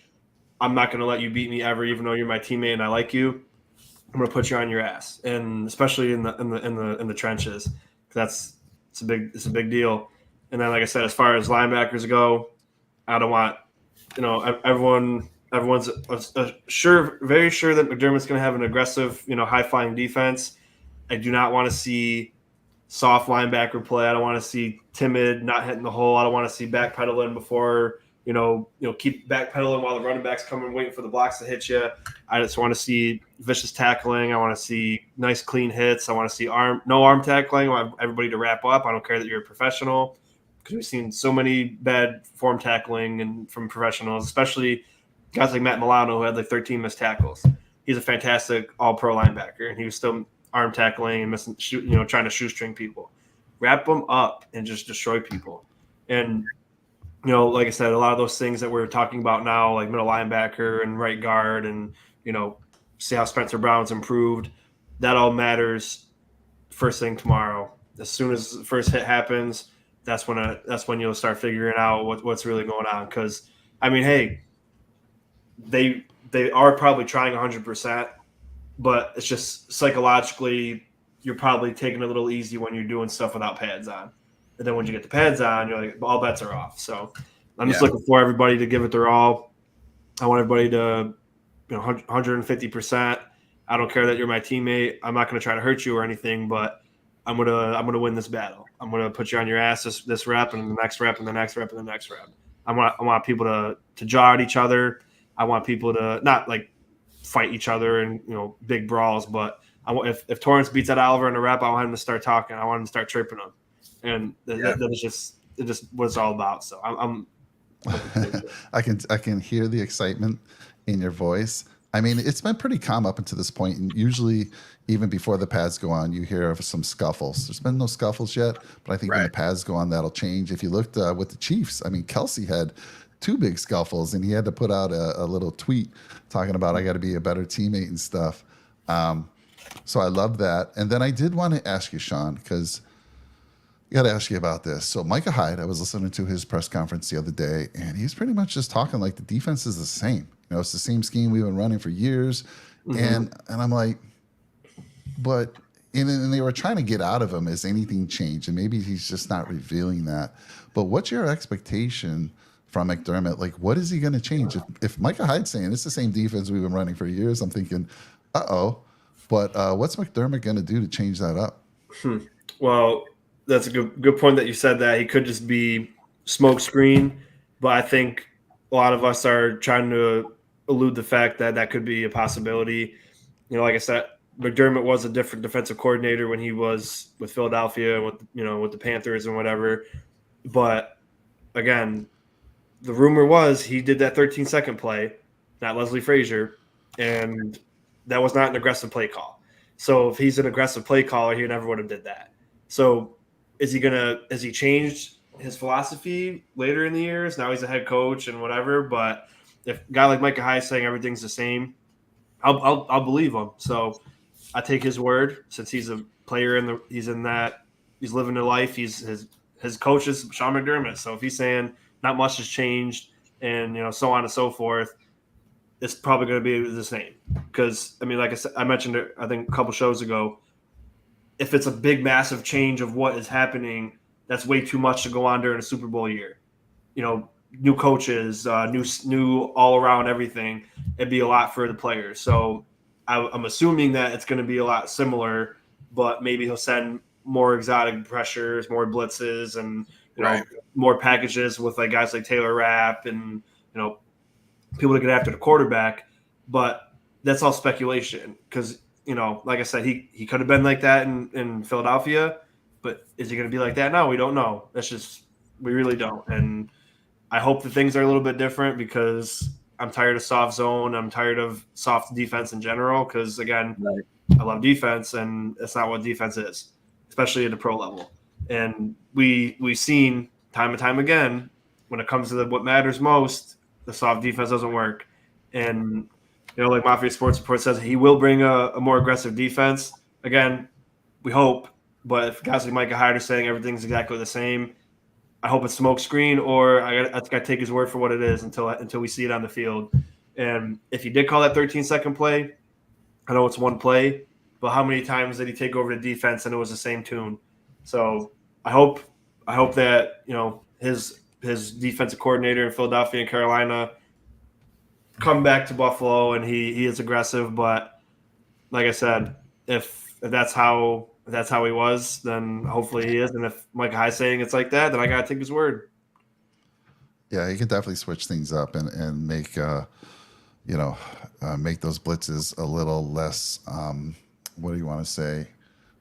I'm not going to let you beat me ever, even though you're my teammate and I like you. I'm going to put you on your ass, and especially in the trenches. It's a big deal. And then, like I said, as far as linebackers go, I don't want, everyone's very sure that McDermott's going to have an aggressive, high flying defense. I do not want to see soft linebacker play. I don't want to see timid, not hitting the hole. I don't want to see backpedaling before, keep backpedaling while the running back's coming, waiting for the blocks to hit you. I just want to see vicious tackling. I want to see nice, clean hits. I want to see no arm tackling. I want everybody to wrap up. I don't care that you're a professional, because we've seen so many bad form tackling from professionals, especially guys like Matt Milano, who had like 13 missed tackles. He's a fantastic all-pro linebacker, and he was still arm tackling and missing, trying to shoestring people. Wrap them up and just destroy people. And like I said, a lot of those things that we're talking about now, like middle linebacker and right guard, and see how Spencer Brown's improved. That all matters first thing tomorrow. As soon as the first hit happens, that's when you'll start figuring out what's really going on. Because hey, they are probably trying 100%, but it's just psychologically you're probably taking it a little easy when you're doing stuff without pads on. And then when you get the pads on, you're like, all bets are off. So I'm just looking for everybody to give it their all. I want everybody to, 150%. I don't care that you're my teammate. I'm not going to try to hurt you or anything, but I'm gonna win this battle. I'm gonna put you on your ass this rep and the next rep and the next rep and the next rep. I want people to jaw at each other. I want people to not like fight each other and big brawls, but if Torrance beats out Oliver in a rep, I want him to start talking. I want him to start chirping him. And that is just what it's all about. So I'm I can hear the excitement in your voice. It's been pretty calm up until this point, and usually even before the pads go on, you hear of some scuffles. There's been no scuffles yet, but I think when the pads go on, that'll change. If you looked with the Chiefs, Kelsey had 2 big scuffles, and he had to put out a little tweet talking about, I got to be a better teammate and stuff. So I love that. And then I did want to ask you, Sean, because I got to ask you about this. So Micah Hyde, I was listening to his press conference the other day, and he's pretty much just talking like the defense is the same. It's the same scheme we've been running for years. Mm-hmm. And I'm like, but and they were trying to get out of him, has anything changed? And maybe he's just not revealing that. But what's your expectation from McDermott? Like, what is he going to change? If Micah Hyde's saying it's the same defense we've been running for years, I'm thinking, uh-oh. But what's McDermott going to do to change that up? Well, that's a good point that you said that. He could just be smoke screen, but I think a lot of us are trying to elude the fact that that could be a possibility. Like I said, McDermott was a different defensive coordinator when he was with Philadelphia, with the Panthers and whatever. But again, the rumor was he did that 13-second play, not Leslie Frazier, and that was not an aggressive play call. So if he's an aggressive play caller, he never would have did that. So has he changed his philosophy later in the years? Now he's a head coach and whatever. But if a guy like Micah Hyde is saying everything's the same, I'll believe him. So I take his word, since he's a player he's living the life. His coach is Sean McDermott. So if he's saying not much has changed and so on and so forth, it's probably going to be the same. Because like I said, I mentioned it I think a couple shows ago. If it's a big, massive change of what is happening, that's way too much to go on during a Super Bowl year. New coaches, new all around everything. It'd be a lot for the players. So I'm assuming that it's going to be a lot similar, but maybe he'll send more exotic pressures, more blitzes, and more packages with like guys like Taylor Rapp and people to get after the quarterback. But that's all speculation because like I said, he could have been like that in Philadelphia, but is he going to be like that now? We don't know. We really don't. And I hope that things are a little bit different because I'm tired of soft zone. I'm tired of soft defense in general because, again, I love defense, and it's not what defense is, especially at the pro level. And we've seen time and time again when it comes to what matters most, the soft defense doesn't work. And like Mafia Sports Report says, he will bring a more aggressive defense. Again, we hope, but if guys like Micah Hyde are saying everything's exactly the same, I hope it's smoke screen, or I got to take his word for what it is until we see it on the field. And if he did call that 13-second play, I know it's one play, but how many times did he take over the defense and it was the same tune? So I hope that his defensive coordinator in Philadelphia and Carolina come back to Buffalo and he is aggressive. But like I said, if that's how he was, then hopefully he is. And if Micah Hyde saying it's like that, then I gotta take his word. Yeah, he can definitely switch things up and make make those blitzes a little less. What do you want to say?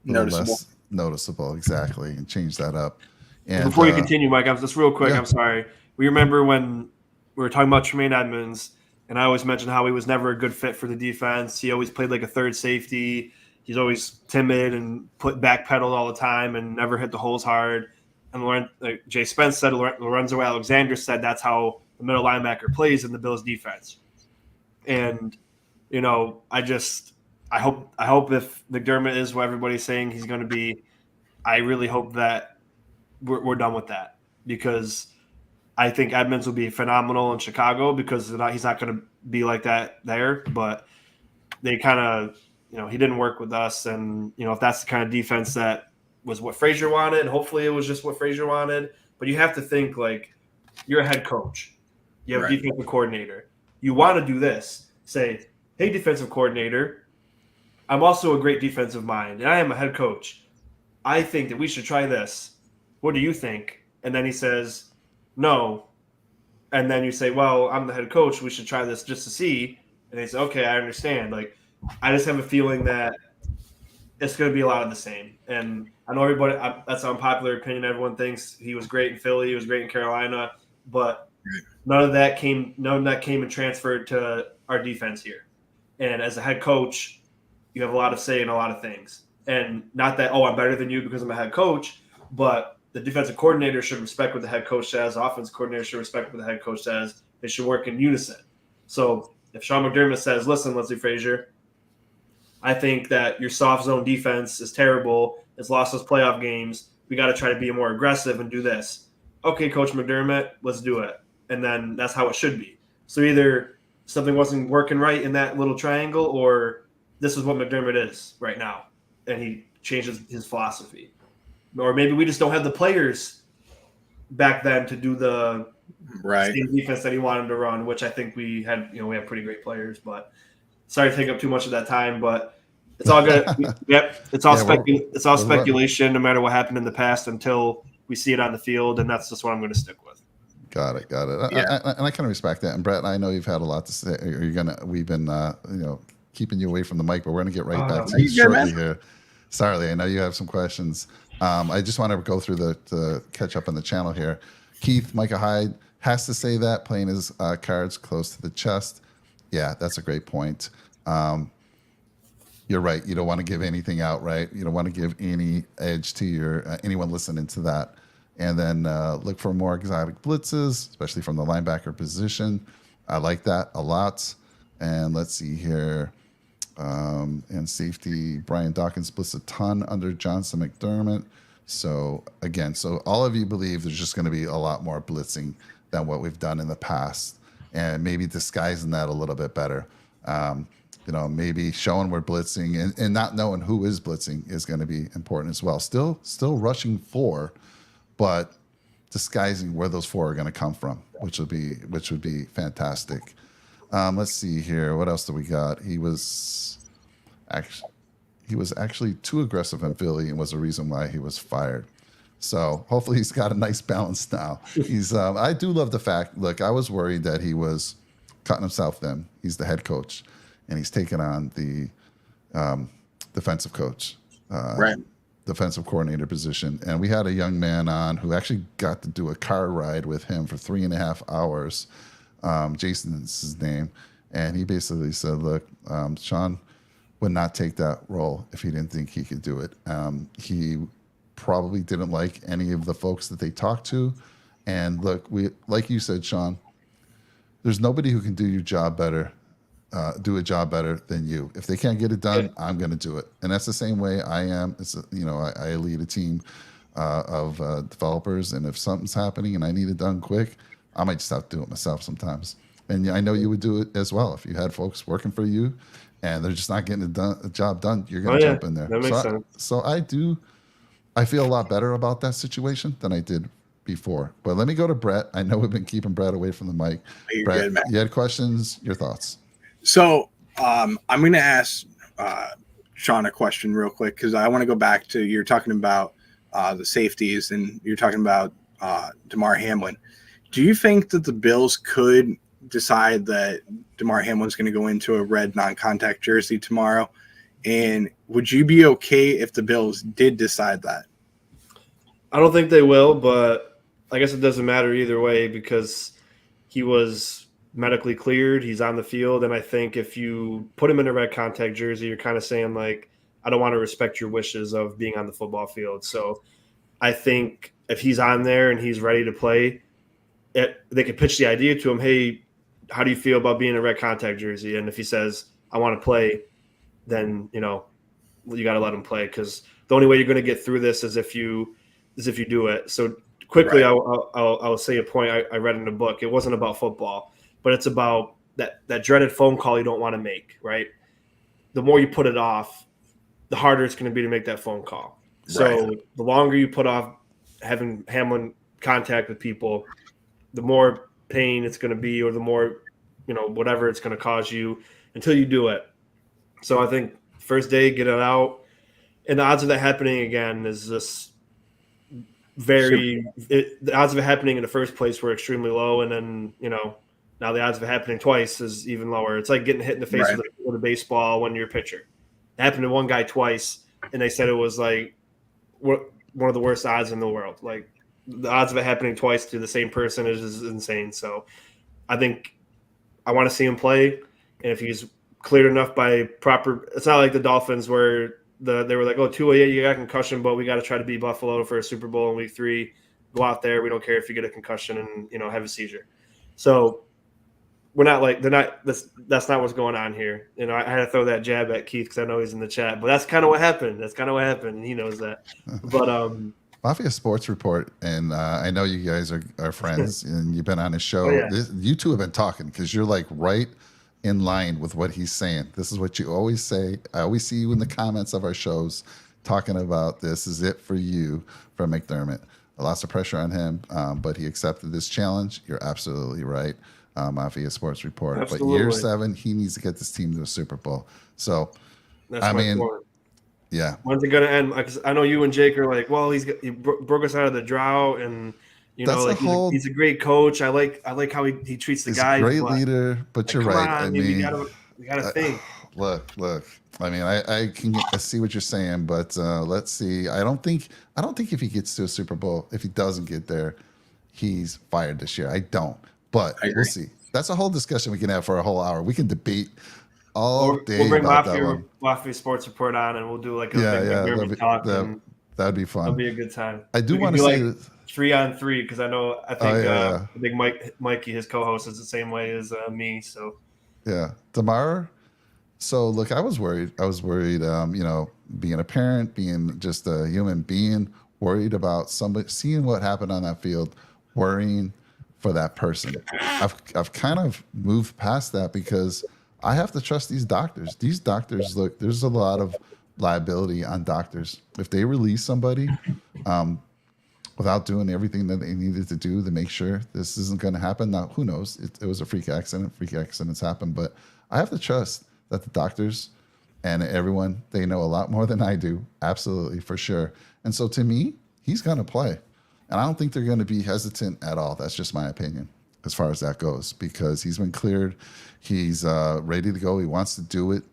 Noticeable. Less noticeable, exactly, and change that up. And before you continue, Mike, I'm just real quick. Yeah. I'm sorry. We remember when we were talking about Tremaine Edmonds, and I always mentioned how he was never a good fit for the defense. He always played like a third safety. He's always timid and backpedaled all the time and never hit the holes hard. And like Jay Spence said, Lorenzo Alexander said that's how the middle linebacker plays in the Bills defense. And I hope if McDermott is what everybody's saying he's going to be, I really hope that we're done with that, because I think Edmonds will be phenomenal in Chicago because he's not going to be like that there. But they kind of, he didn't work with us. And, if that's the kind of defense that was what Frazier wanted, hopefully it was just what Frazier wanted. But you have to think like you're a head coach. You have a defensive coordinator. You want to do this. Say, hey, defensive coordinator, I'm also a great defensive mind, and I am a head coach. I think that we should try this. What do you think? And then he says, no. And then you say, well, I'm the head coach. We should try this just to see. And they say, okay, I understand. Like, I just have a feeling that it's going to be a lot of the same. And I know everybody, that's an unpopular opinion. Everyone thinks he was great in Philly. He was great in Carolina. But none of that came and transferred to our defense here. And as a head coach, you have a lot of say in a lot of things. And not that, I'm better than you because I'm a head coach, but the defensive coordinator should respect what the head coach says. The offensive coordinator should respect what the head coach says. They should work in unison. So if Sean McDermott says, listen, Leslie Frazier, I think that your soft zone defense is terrible. It's lost us playoff games. We got to try to be more aggressive and do this. Okay, Coach McDermott, let's do it. And then that's how it should be. So either something wasn't working right in that little triangle, or this is what McDermott is right now, and he changes his philosophy. Or maybe we just don't have the players back then to do the same defense that he wanted to run, which I think we had. We have pretty great players, but sorry to take up too much of that time, but it's all good. Yep, it's all it's all speculation. No matter what happened in the past, until we see it on the field, and that's just what I'm going to stick with. Got it. Yeah. And I kind of respect that. And Brett, I know you've had a lot to say. We've been keeping you away from the mic, but we're going to get right back to you shortly here. Sorry, I know you have some questions. I just want to go through the catch up on the channel here. Keith, Micah Hyde has to say that, playing his cards close to the chest. Yeah, that's a great point. You're right. You don't want to give anything out, right? You don't want to give any edge to your anyone listening to that. And then look for more exotic blitzes, especially from the linebacker position. I like that a lot. And let's see here. And safety, Brian Dawkins blitz a ton under Johnson McDermott. So again, all of you believe there's just going to be a lot more blitzing than what we've done in the past, and maybe disguising that a little bit better. Maybe showing we're blitzing and not knowing who is blitzing is going to be important as well. Still rushing 4, but disguising where those 4 are going to come from, which would be fantastic. Let's see here. What else do we got? He was actually too aggressive in Philly and was a reason why he was fired. So hopefully he's got a nice balance now. He's I do love the fact, look, I was worried that he was cutting himself thin. He's the head coach, and he's taken on the defensive coach, defensive coordinator position. And we had a young man on who actually got to do a car ride with him for 3.5 hours. Jason's his name. And he basically said, look, Sean would not take that role if he didn't think he could do it. He probably didn't like any of the folks that they talked to. And look, like you said, Sean, there's nobody who can do your job better, do a job better than you. If they can't get it done, I'm going to do it. And that's the same way I am. I lead a team of developers, and if something's happening and I need it done quick, I might just have to do it myself sometimes. And I know you would do it as well if you had folks working for you, and they're just not getting the job done. You're going to jump in there. That makes sense. So I feel a lot better about that situation than I did before. But let me go to Brett. I know we've been keeping Brett away from the mic. Brett, good, man. You had questions? Your thoughts? So I'm going to ask Sean a question real quick, because I want to go back to, you're talking about the safeties, and you're talking about Damar Hamlin. Do you think that the Bills could decide that Damar Hamlin's going to go into a red non-contact jersey tomorrow? And would you be okay if the Bills did decide that? I don't think they will, but I guess it doesn't matter either way, because he was medically cleared. He's on the field. And I think if you put him in a red contact jersey, you're kind of saying, like, I don't want to respect your wishes of being on the football field. So I think if he's on there and he's ready to play, they could pitch the idea to him, hey, how do you feel about being in a red contact jersey? And if he says, I want to play, then, you got to let him play, because the only way you're going to get through this is if you do it. So quickly, right. I'll say a point I read in the book. It wasn't about football, but it's about that dreaded phone call you don't want to make, right? The more you put it off, the harder it's going to be to make that phone call. So the longer you put off having Hamlin contact with people, the more pain it's going to be, or the more, whatever it's going to cause you until you do it. So I think first day, get it out. And the odds of that happening again is just the odds of it happening in the first place were extremely low. And then, now the odds of it happening twice is even lower. It's like getting hit in the face with a baseball when you're a pitcher. It happened to one guy twice, and they said it was like one of the worst odds in the world. Like, the odds of it happening twice to the same person is insane. So I think I want to see him play. And if he's cleared enough by proper, it's not like the Dolphins where they were like, oh, Tua, you got a concussion, but we got to try to beat Buffalo for a Super Bowl in week 3. Go out there. We don't care if you get a concussion and, have a seizure. So we're not like, that's not what's going on here. I had to throw that jab at Keith because I know he's in the chat, but that's kind of what happened. And he knows that. But, Mafia Sports Report, and I know you guys are friends, and you've been on his show. Oh, yeah. You two have been talking because you're like right in line with what he's saying. This is what you always say. I always see you in the comments of our shows talking about this is it for you from McDermott. Lots of pressure on him, but he accepted this challenge. You're absolutely right, Mafia Sports Report. Absolutely. But year 7, he needs to get this team to a Super Bowl. So, that's my point. Yeah. When's it going to end? Because I know you and Jake are like, well, he broke us out of the drought, and he's a great coach. I like how he treats the guys. Great leader, but you're right. On, you gotta think. Look. I mean, I can see what you're saying, but let's see. I don't think if he gets to a Super Bowl, if he doesn't get there, he's fired this year. I don't, but we'll see. That's a whole discussion we can have for a whole hour. We can debate all day. We'll bring about Mafia Sports Report on, and we'll do like a big talk. That'd be fun. That'll be a good time. I do want to say like 3-on-3 because I think Mikey, his co-host, is the same way as me. So yeah, Damar. So look, I was worried. Being a parent, being just a human being, worried about somebody seeing what happened on that field, worrying for that person. I've kind of moved past that because I have to trust these doctors. These doctors, look, there's a lot of liability on doctors. If they release somebody without doing everything that they needed to do to make sure this isn't going to happen, now who knows? It was a freak accident. Freak accidents happen, but I have to trust that the doctors and everyone, they know a lot more than I do. Absolutely, for sure. And so to me, he's going to play. And I don't think they're going to be hesitant at all. That's just my opinion as far as that goes, because he's been cleared. He's ready to go. He wants to do it.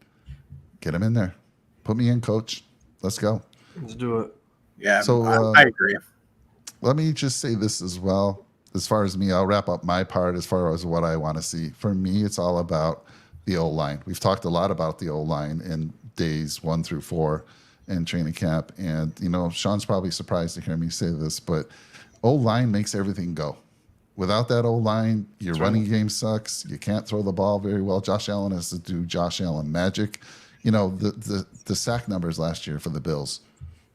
Get him in there. Put me in, coach. Let's go. Let's do it. Yeah, so I agree. Let me just say this as well. As far as me, I'll wrap up my part as far as what I want to see. For me, it's all about the O-line. We've talked a lot about the O-line in days 1 through 4. in training camp. And, Sean's probably surprised to hear me say this, but O-line makes everything go. Without that O-line, your running game sucks. You can't throw the ball very well. Josh Allen has to do Josh Allen magic. The sack numbers last year for the Bills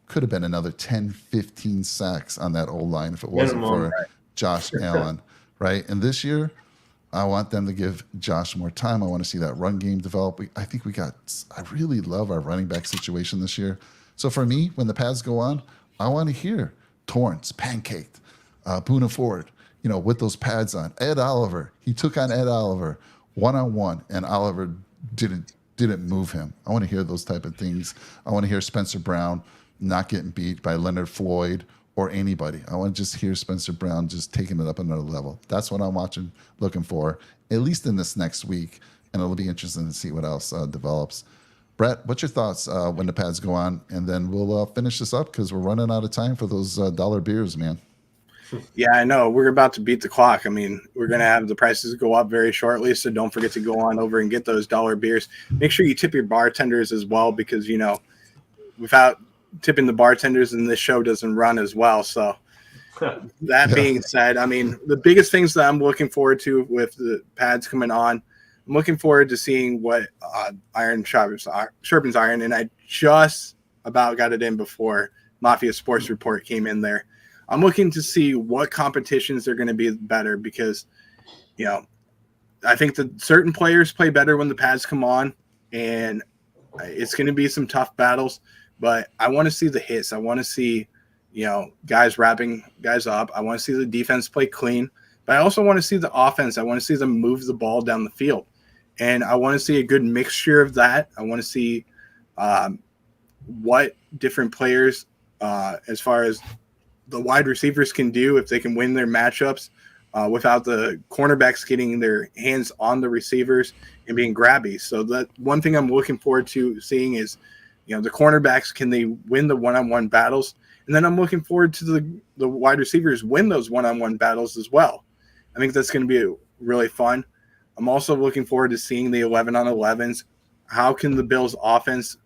could have been another 10, 15 sacks on that O-line if it wasn't for Josh Allen, right? And this year, I want them to give Josh more time. I want to see that run game develop. I really love our running back situation this year. So for me, when the pads go on, I want to hear Torrance, pancaked, Boona Ford, with those pads on. Ed Oliver, he took on Ed Oliver one-on-one, and Oliver didn't move him. I want to hear those type of things. I want to hear Spencer Brown not getting beat by Leonard Floyd or anybody. I want to just hear Spencer Brown just taking it up another level. That's what I'm looking for, at least in this next week, and it'll be interesting to see what else develops. Brett, what's your thoughts when the pads go on? And then we'll finish this up because we're running out of time for those dollar beers, man. Yeah, I know. We're about to beat the clock. I mean, we're going to have the prices go up very shortly, so don't forget to go on over and get those dollar beers. Make sure you tip your bartenders as well because, without tipping the bartenders, then this show doesn't run as well. So that being said, I mean, the biggest things that I'm looking forward to with the pads coming on, I'm looking forward to seeing what Iron Sharpens Iron, and I just about got it in before Mafia Sports Report came in there. I'm looking to see what competitions are going to be better because, I think that certain players play better when the pads come on, and it's going to be some tough battles. But I want to see the hits. I want to see, guys wrapping guys up. I want to see the defense play clean. But I also want to see the offense. I want to see them move the ball down the field. And I want to see a good mixture of that. I want to see what different players, as far as the wide receivers can do if they can win their matchups without the cornerbacks getting their hands on the receivers and being grabby. So that one thing I'm looking forward to seeing is, the cornerbacks, can they win the one-on-one battles? And then I'm looking forward to the wide receivers win those one-on-one battles as well. I think that's going to be really fun. I'm also looking forward to seeing the 11-on-11s. How can the Bills offense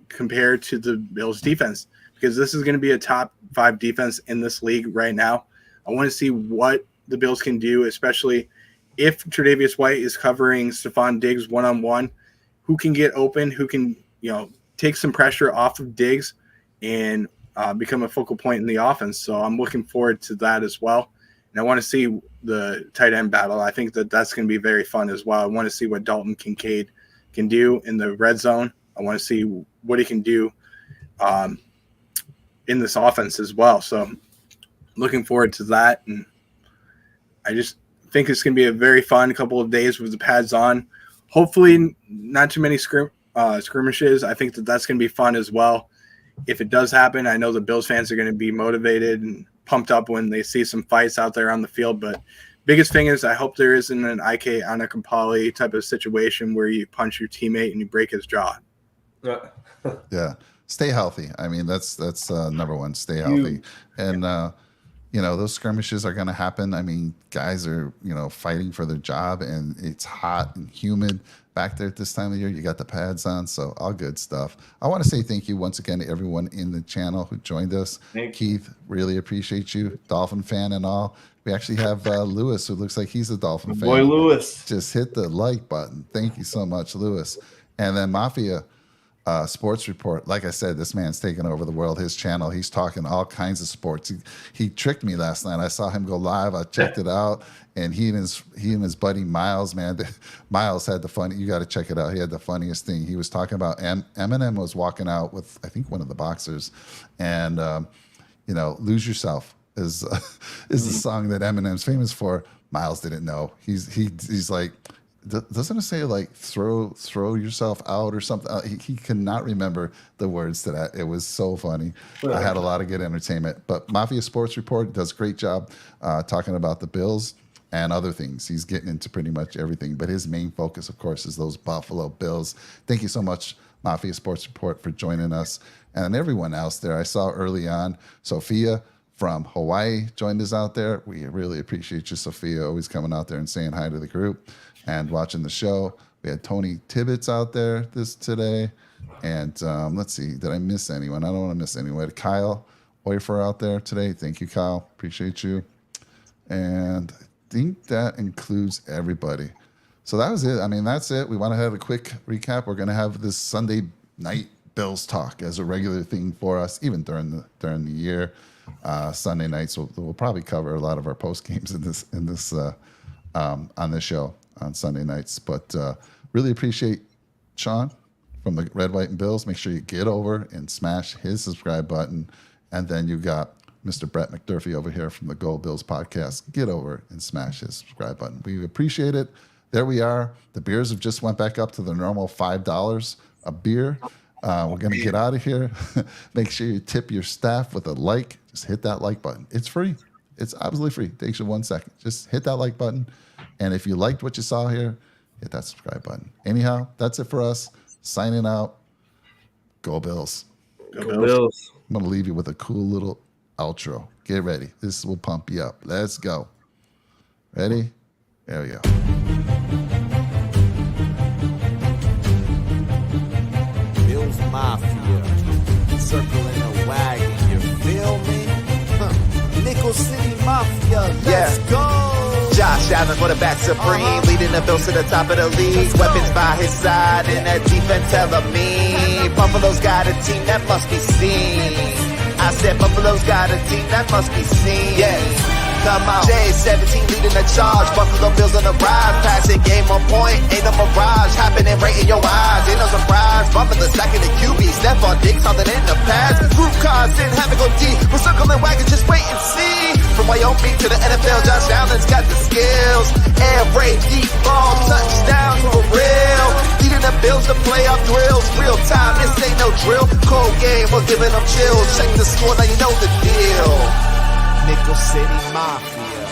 compare to the Bills defense? Because this is going to be a top 5 defense in this league right now. I want to see what the Bills can do, especially if Tre'Davious White is covering Stephon Diggs one-on-one. Who can get open? Who can, take some pressure off of Diggs and become a focal point in the offense? So I'm looking forward to that as well. And I want to see the tight end battle. I think that's going to be very fun as well. I want to see what Dalton Kincaid can do in the red zone. I want to see what he can do in this offense as well. So looking forward to that. And I just think it's going to be a very fun couple of days with the pads on. Hopefully not too many skirmishes. I think that's going to be fun as well. If it does happen, I know the Bills fans are going to be motivated and pumped up when they see some fights out there on the field. But biggest thing is I hope there isn't an Ike Anakampali type of situation where you punch your teammate and you break his jaw. Yeah. Stay healthy. I mean, that's number one. Stay healthy. And, those skirmishes are going to happen. I mean, guys are, fighting for their job, and it's hot and humid back there at this time of year. You got the pads on, so all good stuff. I want to say thank you once again to everyone in the channel who joined us. Keith, really appreciate you. Dolphin fan and all. We actually have Lewis, who looks like he's a Dolphin fan. Boy, Lewis. Just hit the like button. Thank you so much, Lewis. And then Mafia Sports Report. Like I said, this man's taking over the world. His channel, he's talking all kinds of sports. He tricked me last night. I saw him go live. I checked it out, and he and his buddy Miles, man, Miles had the funny. You got to check it out. He had the funniest thing. He was talking about Eminem was walking out with, I think, one of the boxers, and "Lose Yourself" is the song that Eminem's famous for. Miles didn't know. He's like, doesn't it say like throw yourself out or something? He cannot remember the words to that. It was so funny. I had a lot of good entertainment. But Mafia Sports Report does a great job talking about the Bills and other things. He's getting into pretty much everything. But his main focus, of course, is those Buffalo Bills. Thank you so much, Mafia Sports Report, for joining us. And everyone else there. I saw early on Sophia from Hawaii joined us out there. We really appreciate you, Sophia, always coming out there and saying hi to the group and watching the show. We had Tony Tibbetts out there today. And let's see, did I miss anyone? I don't want to miss anyone. Kyle Oifer out there today. Thank you, Kyle. Appreciate you. And I think that includes everybody. So that was it. I mean, that's it. We want to have a quick recap. We're going to have this Sunday night Bills talk as a regular thing for us, even during the year. Sunday nights we'll probably cover a lot of our post games on this show on Sunday nights. But really appreciate Sean from the Red, White, and Bills. Make sure you get over and smash his subscribe button. And then you got Mr. Brett McDurphy over here from the Gold Bills podcast. Get over and smash his subscribe button. We appreciate it. There we are. The beers have just went back up to the normal $5 a beer. We're going to get out of here. Make sure you tip your staff with a like. Just hit that like button. It's free. It's absolutely free. It takes you 1 second. Just hit that like button. And if you liked what you saw here, hit that subscribe button. Anyhow, that's it for us. Signing out. Go Bills. Go Bills. I'm going to leave you with a cool little outro. Get ready. This will pump you up. Let's go. Ready? There we go. Bills Mafia, circling a wagon, you feel me? Nickel City Mafia, let's go! Josh Allen, quarterback supreme, leading the Bills to the top of the league. Weapons by his side, and that defense hella mean. Buffalo's got a team that must be seen. I said Buffalo's got a team that must be seen. Yeah. Come on. J17 leading the charge. Buffalo Bills on the rise. Passing game on point. Ain't no mirage. Happening right in your eyes. Ain't no surprise. Buffalo stacking the QB. Stephon Diggs holding in the pass. Group cars didn't have to go deep. We're circling wagons. Just wait and see. From Wyoming to the NFL, Josh Allen's got the skills. Air raid, deep ball, touchdowns for real. Leading the Bills to playoff drills. Real time, this ain't no drill. Cold game, we're giving them chills. Check the score, now you know the deal. Nickel City Mafia.